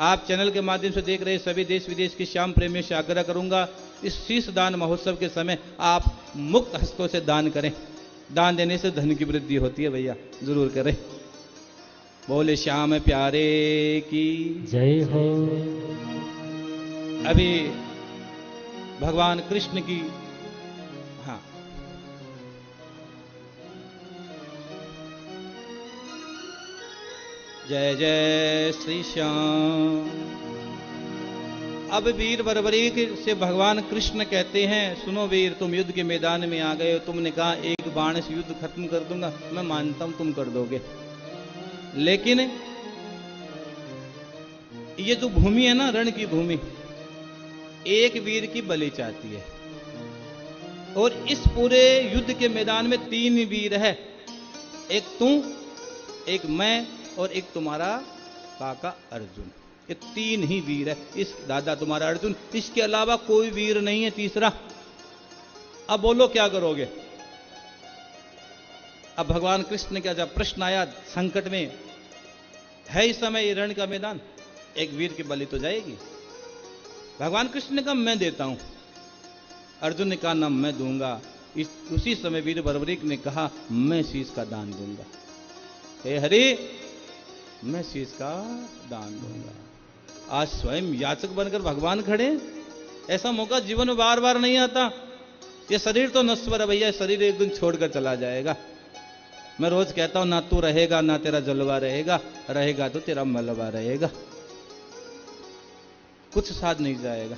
आप चैनल के माध्यम से देख रहे सभी देश विदेश के श्याम प्रेमियों से आग्रह करूंगा, इस शीश दान महोत्सव के समय आप मुक्त हस्तों से दान करें। दान देने से धन की वृद्धि होती है भैया, जरूर करें। बोले श्याम प्यारे की जय हो। अभी भगवान कृष्ण की, हाँ, जय जय श्री श्याम। अब वीर बरबरीक से भगवान कृष्ण कहते हैं, सुनो वीर, तुम युद्ध के मैदान में आ गए हो, तुमने कहा एक बाण से युद्ध खत्म कर दूंगा, मैं मानता हूं तुम कर दोगे, लेकिन ये जो भूमि है ना, रण की भूमि, एक वीर की बलि चाहती है। और इस पूरे युद्ध के मैदान में 3 वीर है, एक तू, एक मैं और एक तुम्हारा काका अर्जुन। ये 3 ही वीर है, इस दादा तुम्हारा अर्जुन, इसके अलावा कोई वीर नहीं है तीसरा। अब बोलो क्या करोगे? अब भगवान कृष्ण का जब प्रश्न आया, संकट में है इस समय ये रण का मैदान, एक वीर की बलि तो जाएगी। भगवान कृष्ण ने कहा मैं देता हूं, अर्जुन ने कहा ना मैं दूंगा। उसी समय वीर बरबरीक ने कहा मैं शीश का दान दूंगा। हे हरि, मैं शीश का दान दूंगा। आज स्वयं याचक बनकर भगवान खड़े, ऐसा मौका जीवन में बार बार नहीं आता। ये शरीर तो नश्वर है भैया, शरीर एक दिन छोड़कर चला जाएगा। मैं रोज कहता हूं ना तू रहेगा ना तेरा जलवा रहेगा, रहेगा तो तेरा मलबा रहेगा, कुछ साथ नहीं जाएगा,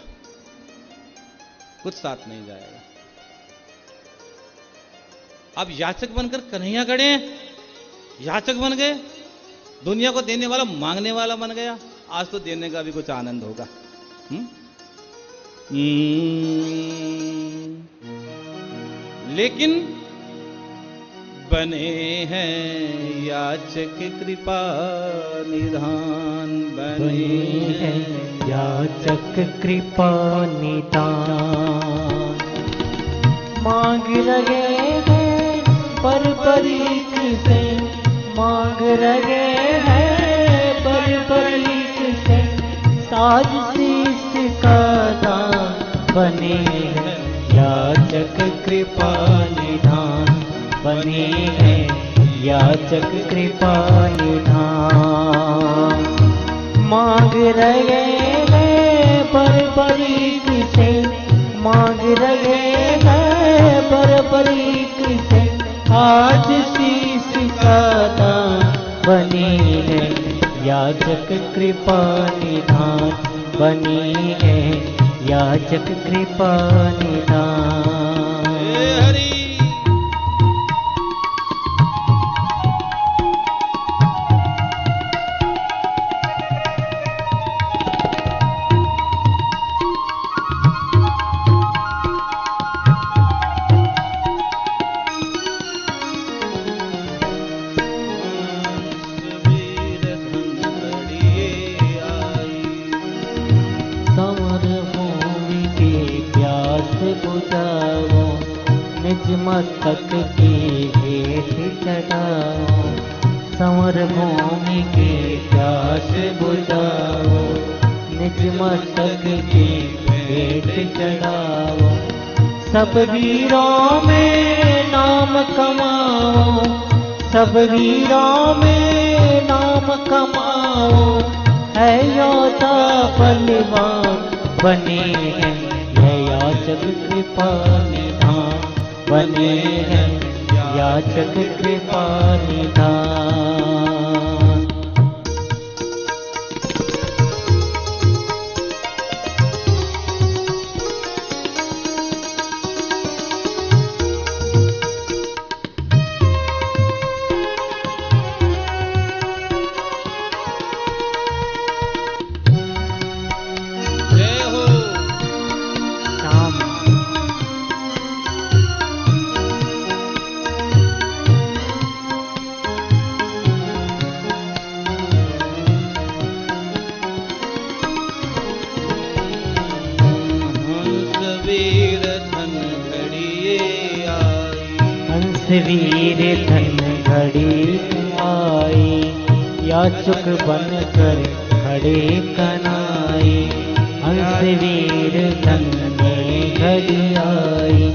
कुछ साथ नहीं जाएगा। अब याचक बनकर कन्हैया खड़े हैं, याचक बन गए, दुनिया को देने वाला मांगने वाला बन गया। आज तो देने का भी कुछ आनंद होगा। लेकिन बने हैं याचक कृपा निधान, बने हैं याचक कृपा निदान। मांग रहे हैं पर परीक से, मांग रहे हैं पर परीक से, साज शीश का दान। बने हैं याचक कृपा निधान, बने हैं याचक कृपा निधान। मांग रहे हैं पर परीक से, मांग रहे हैं पर परीक से, आज शीश का दान। बने हैं याचक कृपा निधान, बने हैं याचक कृपा निधान। हरि मस्तक की भेंट चढ़ाओ, संवर भूमि की प्यास बुझाओ, निज मस्तक की भेंट चढ़ाओ। सब वीरों में नाम कमाओ, सब वीरों में नाम कमाओ, है योद्धा बलवान। बने हैं याचक कृपा निधान, बने हैं याचक कृपा निधान। वीर धन घड़ी आई, याचक बन कर खड़े कनाए। हंस वीर धन में घड़ी आई,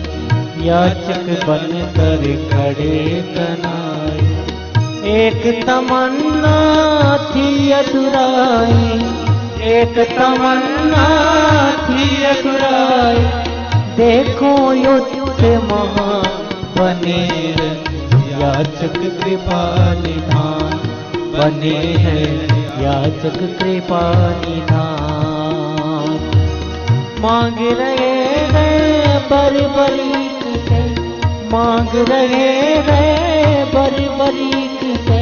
याचक बन कर खड़े कनाए। एक तमन्ना थी अधुराई, एक तमन्ना थी अधुराई, देखो युद्ध महा बने हैं, याचक कृपा निधान बने हैं, याचक कृपा निधान। मांग रहे हैं बरबरीक से, मांग रहे हैं बरबरीक से,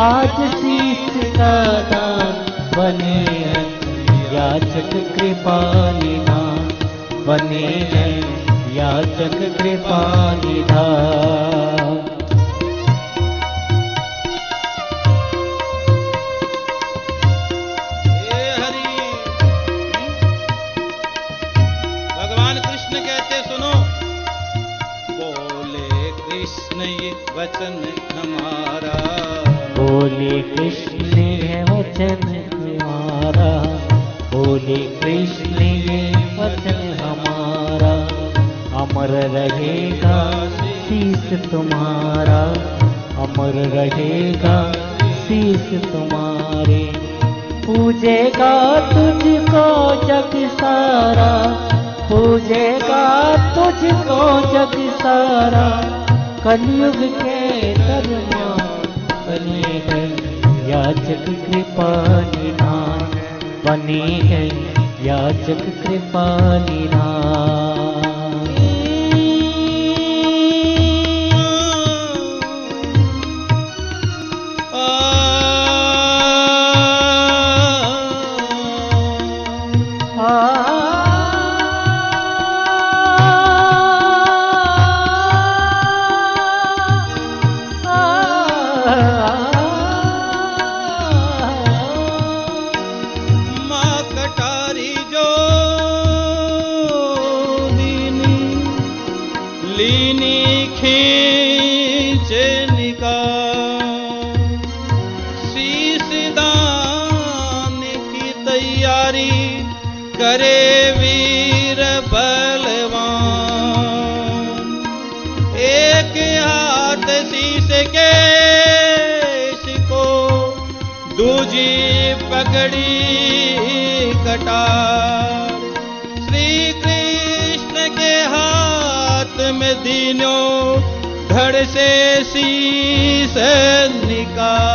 आज शीश का दान बने हैं, याचक कृपा निधान बने हैं, याचक कृपा निधान। भगवान कृष्ण कहते सुनो, बोले कृष्ण ये वचन हमारा, बोले कृष्ण ये वचन हमारा, बोले कृष्ण ये वचन हमारा, अमर रहेगा शीश तुम्हारा, अमर रहेगा शीश तुम्हारे। पूजेगा तुझको जग सारा, पूजेगा तुझको जग सारा, कलयुग के दरमियान बने हैं, याचक कृपा निधान बने हैं, याचक कृपा निधान। करे वीर बलवान, एक हाथ शीश केश को, दूजी पकड़ी कटार। श्री कृष्ण के हाथ में दीनों धड़ से शीश निकाल।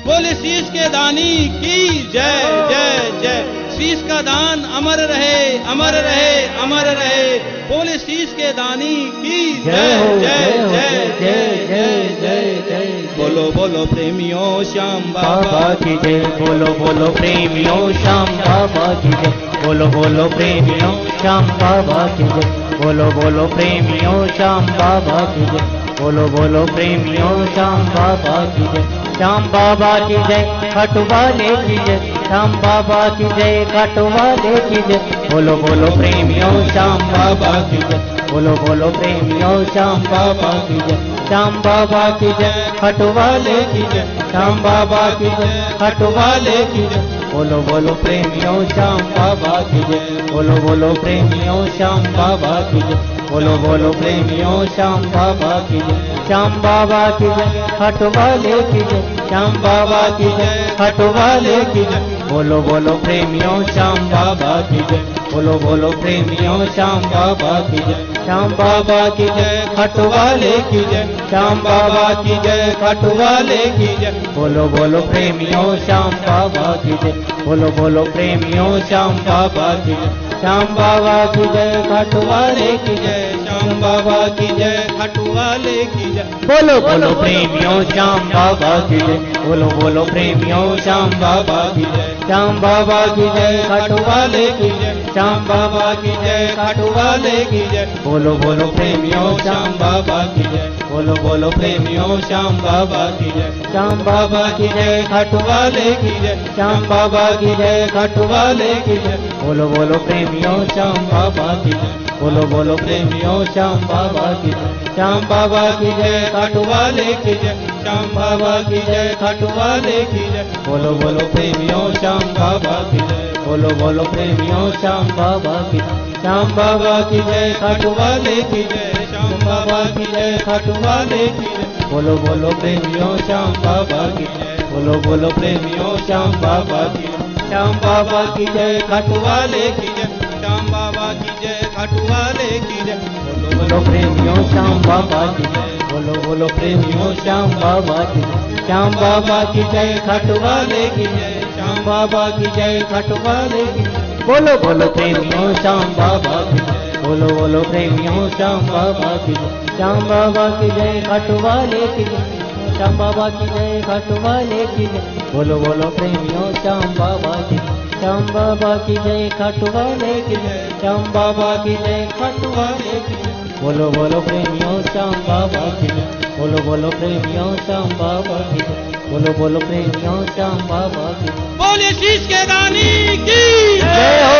बोले शीश के दानी की जय जय जय। शीश का दान अमर रहे, अमर रहे, अमर रहे। बोले शीश के दानी की जय जय जय जय जय जय जय। बोलो बोलो प्रेमियों श्याम बाबा की जय। बोलो बोलो प्रेमियों श्याम बाबा की जय। बोलो बोलो प्रेमियों श्याम बाबा की जय। बोलो बोलो प्रेमियों श्याम बाबा की जय। बोलो बोलो प्रेमियों श्याम बाबा की जय। श्याम बाबा की जय, खटवाले की जय। श्याम बाबा की जय, खटवाले की जय। बोलो बोलो प्रेमियों श्याम बाबा की जय। बोलो बोलो प्रेमियों श्याम बाबा की जय। श्याम बाबा की जय, खटवाले की जय। श्याम बाबा की जय, खटवाले की जय। बोलो बोलो प्रेमियों श्याम बाबा की जय। बोलो बोलो प्रेमियों श्याम बाबा की जय। बोलो बोलो प्रेमियों श्याम बाबा की जय। श्याम बाबा की जय, खटवाले की जय। श्याम बाबा की जय, खटवाले की जय। बोलो बोलो प्रेमियों श्याम बाबा की जय। बोलो बोलो प्रेमियों श्याम बाबा की जय। श्याम बाबा की जय, खटवाले की जय। श्याम बाबा की जय, खटवाले की जय। बोलो बोलो प्रेमियों श्याम बाबा की जय। बोलो बोलो प्रेमियों श्याम बाबा की जय। श्याम बाबा की जय, खटवाले की जय। श्याम बाबा की जय, खटवाले की जय। बोलो बोलो प्रेमियों श्याम बाबा की जय। बोलो बोलो प्रेमियों श्याम बाबा की जय, श्याम बाबा की जय, खाटू वाले की जय, श्याम बाबा की जय, खाटू वाले की जय। बोलो बोलो प्रेमियों श्याम बाबा की जय, बोलो बोलो प्रेमियों श्याम बाबा की जय, श्याम बाबा की जय, खाटू वाले की जय, श्याम बाबा की जय, खाटू वाले की जय। बोलो बोलो प्रेमियों श्याम बाबा की जय, बोलो बोलो प्रेमियों श्याम बाबा की जय, श्याम बाबा की जय, खाटू वाले की जय, श्याम बाबा की जय, खाटू वाले की जय। बोलो बोलो प्रेमियों श्याम बाबा की जय, बोलो बोलो प्रेमियों श्याम बाबा की जय, श्याम बाबा की जय, खाटू वाले की जय, श्याम बाबा की जय, खाटू वाले की जय। बोलो बोलो प्रेमियों श्याम बाबा की जय, बोलो बोलो प्रेमियों श्याम बाबा की जय, श्याम बाबा की जय, खाटू वाले की जय, श्याम बाबा की जय, खाटू वाले की जय। बोलो बोलो प्रेमियों श्याम बाबा की जय, बोलो बोलो प्रेमियों श्याम बाबा की जय, श्याम बाबा की जय, खाटू वाले की जय, श्याम बाबा की जय, खाटू वाले की जय। बोलो बोलो प्रेमियों श्याम बाबा की जय, बोलो बोलो प्रेमियों श्याम बाबा की जय, श्याम बाबा की जय, खाटू वाले की जय, श्याम बाबा की जय, खाटू वाले की जय। बोलो बोलो प्रेमियों श्याम बाबा की जय, श्याम बाबा की जय, खाटू वाले की जय, श्याम बाबा की जय, खाटू वाले की जय। बोलो बोलो प्रेमियों श्याम बाबा की जय, बोलो बोलो प्रेमियों श्याम बाबा की जय, बोलो बोलो प्रेमियों श्याम बाबा की जय। बोले शीश के दानी की जय हो,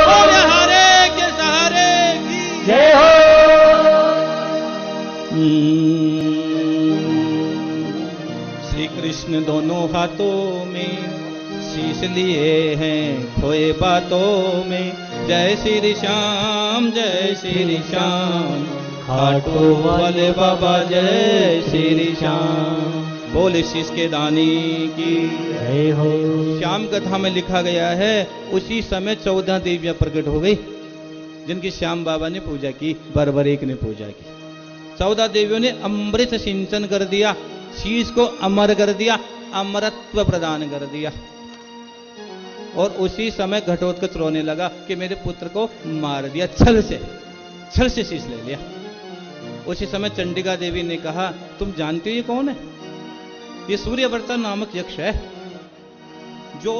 बोले हरे के सहारे की जय हो। श्री कृष्ण दोनों हाथों में शीश लिए हैं खोए बातों में। जय श्री श्याम, जय श्री श्याम, खाटू वाले बाबा जय श्री श्याम। बोले शीश के दानी की जय हो। श्याम कथा में लिखा गया है उसी समय 14 देवियां प्रकट हो गई जिनकी श्याम बाबा ने पूजा की, बरबरेक ने पूजा की। 14 देवियों ने अमृत सिंचन कर दिया, शीश को अमर कर दिया, अमरत्व प्रदान कर दिया। और उसी समय घटोत्कच रोने लगा कि मेरे पुत्र को मार दिया, छल से शीश ले लिया। उसी समय चंडिका देवी ने कहा तुम जानते हो ये कौन है? ये सूर्यव्रता नामक यक्ष है जो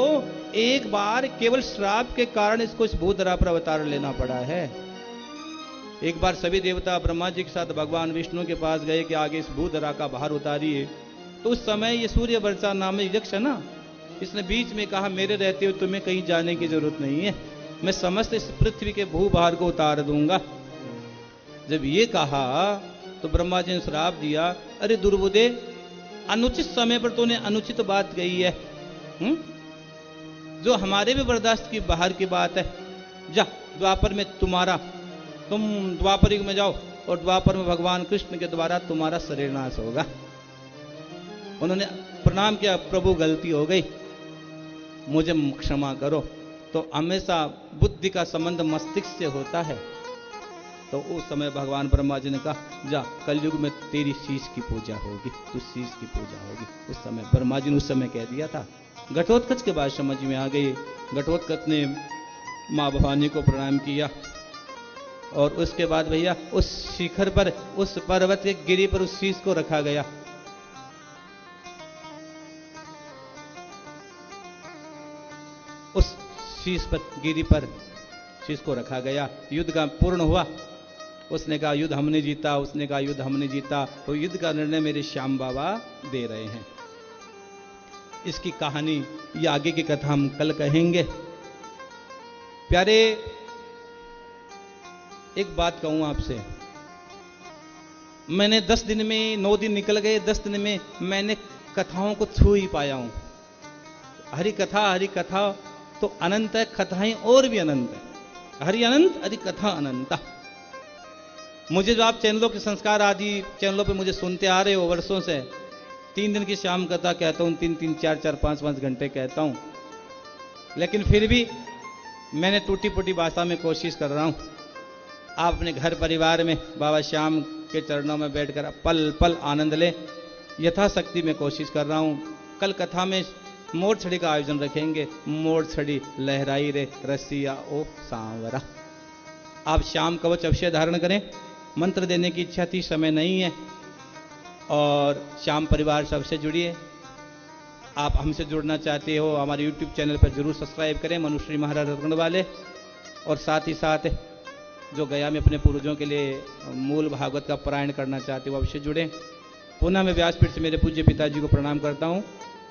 एक बार केवल श्राप के कारण इसको इस भूधरा पर अवतार लेना पड़ा है। एक बार सभी देवता ब्रह्मा जी के साथ भगवान विष्णु के पास गए कि आगे इस भूधरा का भार उतारिए। तो उस समय ये सूर्यव्रता नामक यक्ष है ना, इसने बीच में कहा मेरे रहते हुए तुम्हें कहीं जाने की जरूरत नहीं है, मैं समस्त इस पृथ्वी के भूभार को उतार दूंगा। जब ये कहा तो ब्रह्मा जी ने श्राप दिया, अरे दुर्बुदे, अनुचित समय पर तूने अनुचित बात कही है, जो हमारे भी बर्दाश्त की बाहर की बात है। जा द्वापर में तुम द्वापर युग में जाओ और द्वापर में भगवान कृष्ण के द्वारा तुम्हारा शरीर नाश होगा। उन्होंने प्रणाम किया, प्रभु गलती हो गई, मुझे क्षमा करो। तो हमेशा बुद्धि का संबंध मस्तिष्क से होता है। तो उस समय भगवान ब्रह्मा जी ने कहा जा कलयुग में तेरी शीश की पूजा होगी, तू शीश की पूजा होगी। उस समय ब्रह्मा जी ने उस समय कह दिया था। घटोत्कच के बाद समझ में आ गई। घटोत्कच ने माँ भवानी को प्रणाम किया और उसके बाद भैया उस शिखर पर, उस पर्वत के गिरी पर उस शीश को रखा गया। उस शीश पर, गिरी पर शीश को रखा गया। युद्ध का पूर्ण हुआ। उसने कहा युद्ध हमने जीता, उसने कहा युद्ध हमने जीता। तो युद्ध का निर्णय मेरे श्याम बाबा दे रहे हैं। इसकी कहानी, ये आगे की कथा हम कल कहेंगे। प्यारे, एक बात कहूं आपसे, मैंने 10 दिन में 9 दिन निकल गए, 10 दिन में मैंने कथाओं को छू ही पाया हूं। हरि कथा तो अनंत है, कथाएं और भी अनंत है। हरि अनंत, हरि कथा अनंता। मुझे जो आप चैनलों के संस्कार आदि चैनलों पे मुझे सुनते आ रहे हो वर्षों से, 3 दिन की श्याम कथा कहता हूं, 3-3, 4-4, 5-5 घंटे कहता हूं, लेकिन फिर भी मैंने टूटी फूटी भाषा में कोशिश कर रहा हूं। आप अपने घर परिवार में बाबा श्याम के चरणों में बैठकर पल पल आनंद लें, यथाशक्ति में कोशिश कर रहा हूं। कल कथा में मोर छड़ी का आयोजन रखेंगे। मोर छड़ी लहराई रे रसिया ओ सांवरा। आप श्याम कवच अवश्य धारण करें। मंत्र देने की इच्छा थी, समय नहीं है। और श्याम परिवार सबसे जुड़िए। आप हमसे जुड़ना चाहते हो हमारे यूट्यूब चैनल पर जरूर सब्सक्राइब करें मनुश्री महाराज रतनगढ़ वाले। और साथ ही साथ जो गया में अपने पूर्वजों के लिए मूल भागवत का पारायण करना चाहते हो अवश्य जुड़ें। पुनः मैं व्यासपीठ से मेरे पूज्य पिताजी को प्रणाम करता हूँ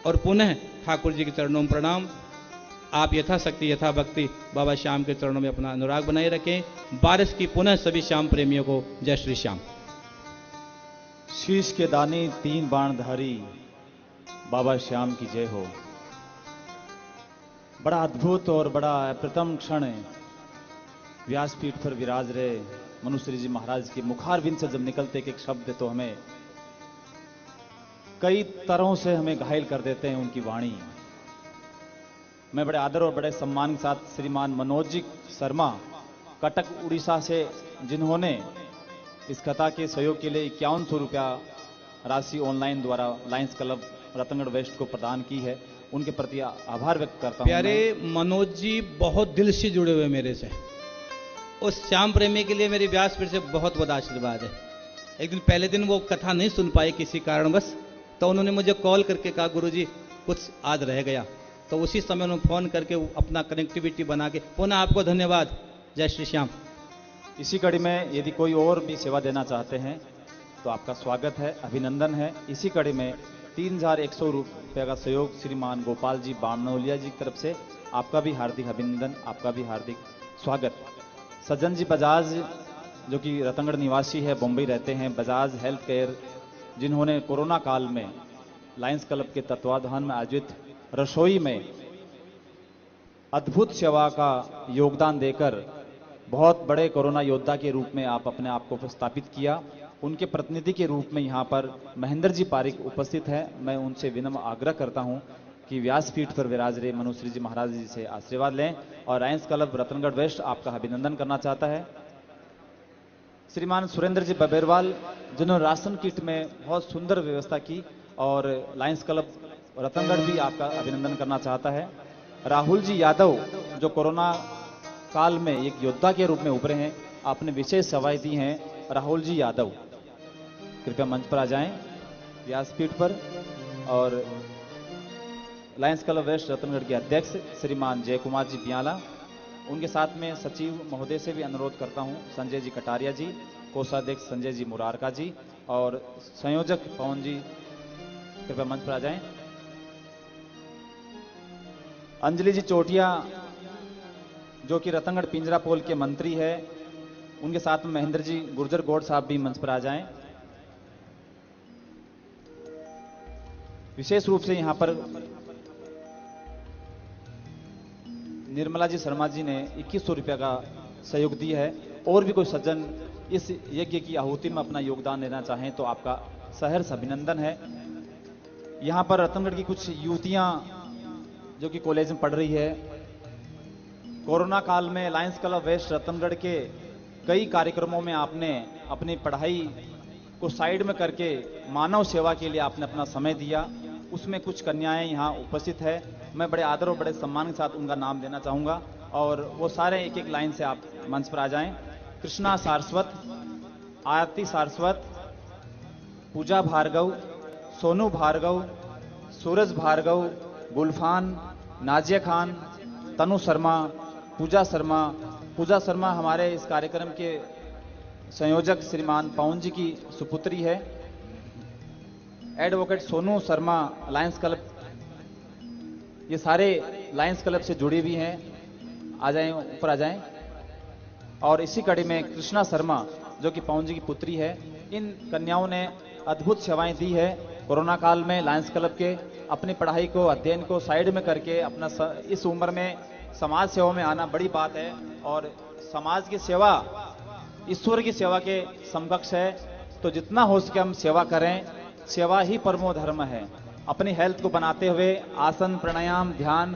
और पुनः ठाकुर जी के चरणों में प्रणाम। आप यथाशक्ति यथा भक्ति बाबा श्याम के चरणों में अपना अनुराग बनाए रखें। बारिश की पुनः सभी श्याम प्रेमियों को जय श्री श्याम। शीश के दानी 3 बाणधारी बाबा श्याम की जय हो। बड़ा अद्भुत और बड़ा अप्रतम क्षण व्यासपीठ पर विराज रहे मनुश्री जी महाराज के मुखारविंद से जब निकलते एक शब्द तो हमें कई तरहों से हमें घायल कर देते हैं उनकी वाणी। मैं बड़े आदर और बड़े सम्मान के साथ श्रीमान मनोज जी शर्मा कटक उड़ीसा से जिन्होंने इस कथा के सहयोग के लिए 5100 रुपया राशि ऑनलाइन द्वारा लायंस क्लब रतनगढ़ वेस्ट को प्रदान की है, उनके प्रति आभार व्यक्त करता हूं। प्यारे मनोज जी बहुत दिल से जुड़े हुए मेरे से। उस श्याम प्रेमी के लिए मेरी व्यासपीठ से बहुत बहुत आशीर्वाद है। एक दिन पहले दिन वो कथा नहीं सुन पाए किसी कारणवश, तो उन्होंने मुझे कॉल करके कहा गुरुजी कुछ आज रह गया, तो उसी समय उन्होंने फोन करके अपना कनेक्टिविटी बना के पुनः आपको धन्यवाद। जय श्री श्याम। इसी कड़ी में यदि कोई और भी सेवा देना चाहते हैं तो आपका स्वागत है, अभिनंदन है। इसी कड़ी में 3100 रुपये का सहयोग श्रीमान गोपाल जी बामनोलिया जी की तरफ से आपका भी हार्दिक अभिनंदन, आपका भी हार्दिक स्वागत। सज्जन जी बजाज जो कि रतनगढ़ निवासी है, बम्बई रहते हैं, बजाज हेल्थ केयर, जिन्होंने कोरोना काल में लायंस क्लब के तत्वाधान में आयोजित रसोई में अद्भुत सेवा का योगदान देकर बहुत बड़े कोरोना योद्धा के रूप में आप अपने आप को स्थापित किया। उनके प्रतिनिधि के रूप में यहाँ पर महेंद्र जी पारिक उपस्थित है। मैं उनसे विनम्र आग्रह करता हूँ कि व्यासपीठ पर विराज रहे मनुश्री जी महाराज जी से आशीर्वाद लें। और लायंस क्लब रतनगढ़ वेस्ट आपका अभिनंदन करना चाहता है। श्रीमान सुरेंद्र जी बबेरवाल जिन्होंने राशन किट में बहुत सुंदर व्यवस्था की, और लायंस क्लब रतनगढ़ भी आपका अभिनंदन करना चाहता है। राहुल जी यादव जो कोरोना काल में एक योद्धा के रूप में उभरे हैं, आपने विशेष सेवाएं दी हैं। राहुल जी यादव कृपया मंच पर आ जाएं व्यासपीठ पर। और लायंस क्लब वेस्ट रतनगढ़ के अध्यक्ष श्रीमान जय कुमार जी बियाला, उनके साथ में सचिव महोदय से भी अनुरोध करता हूं संजय जी कटारिया जी, कोषाध्यक्ष संजय जी मुरारका जी और संयोजक पवन जी कृपया मंच पर आ जाएं। अंजलि जी चोटिया जो कि रतनगढ़ पिंजरा पोल के मंत्री है, उनके साथ में महेंद्र जी गुर्जर गौड़ साहब भी मंच पर आ जाएं। विशेष रूप से यहां पर निर्मला जी शर्मा जी ने 2100 रुपया का सहयोग दिया है। और भी कोई सज्जन इस यज्ञ की आहुति में अपना योगदान देना चाहें तो आपका सहर्ष अभिनंदन है। यहां पर रतनगढ़ की कुछ युवतियां जो कि कॉलेज में पढ़ रही है, कोरोना काल में लायंस क्लब वेस्ट रतनगढ़ के कई कार्यक्रमों में आपने अपनी पढ़ाई को साइड में करके मानव सेवा के लिए आपने अपना समय दिया। उसमें कुछ कन्याएं यहाँ उपस्थित है, मैं बड़े आदर और बड़े सम्मान के साथ उनका नाम देना चाहूंगा और वो सारे एक एक लाइन से आप मंच पर आ जाएं। कृष्णा सारस्वत, आरती सारस्वत, पूजा भार्गव, सोनू भार्गव, सूरज भार्गव, गुलफान, नाजिया खान, तनु शर्मा, पूजा शर्मा। पूजा शर्मा हमारे इस कार्यक्रम के संयोजक श्रीमान पवन जी की सुपुत्री है। Advocate Sonu Sharma Lions club, ये सारे लायंस क्लब से जुड़ी हुई हैं, आ जाएं, ऊपर आ जाएं। और इसी कड़ी में कृष्णा शर्मा जो कि पवन जी की पुत्री है, इन कन्याओं ने अद्भुत सेवाएं दी है कोरोना काल में लायंस क्लब के। अपनी पढ़ाई को, अध्ययन को साइड में करके अपना इस उम्र में समाज सेवा में आना बड़ी बात है और समाज की सेवा ईश्वर की सेवा के समकक्ष है। तो जितना हो सके हम सेवा करें, सेवा ही परमो धर्म है। अपनी हेल्थ को बनाते हुए आसन, प्राणायाम, ध्यान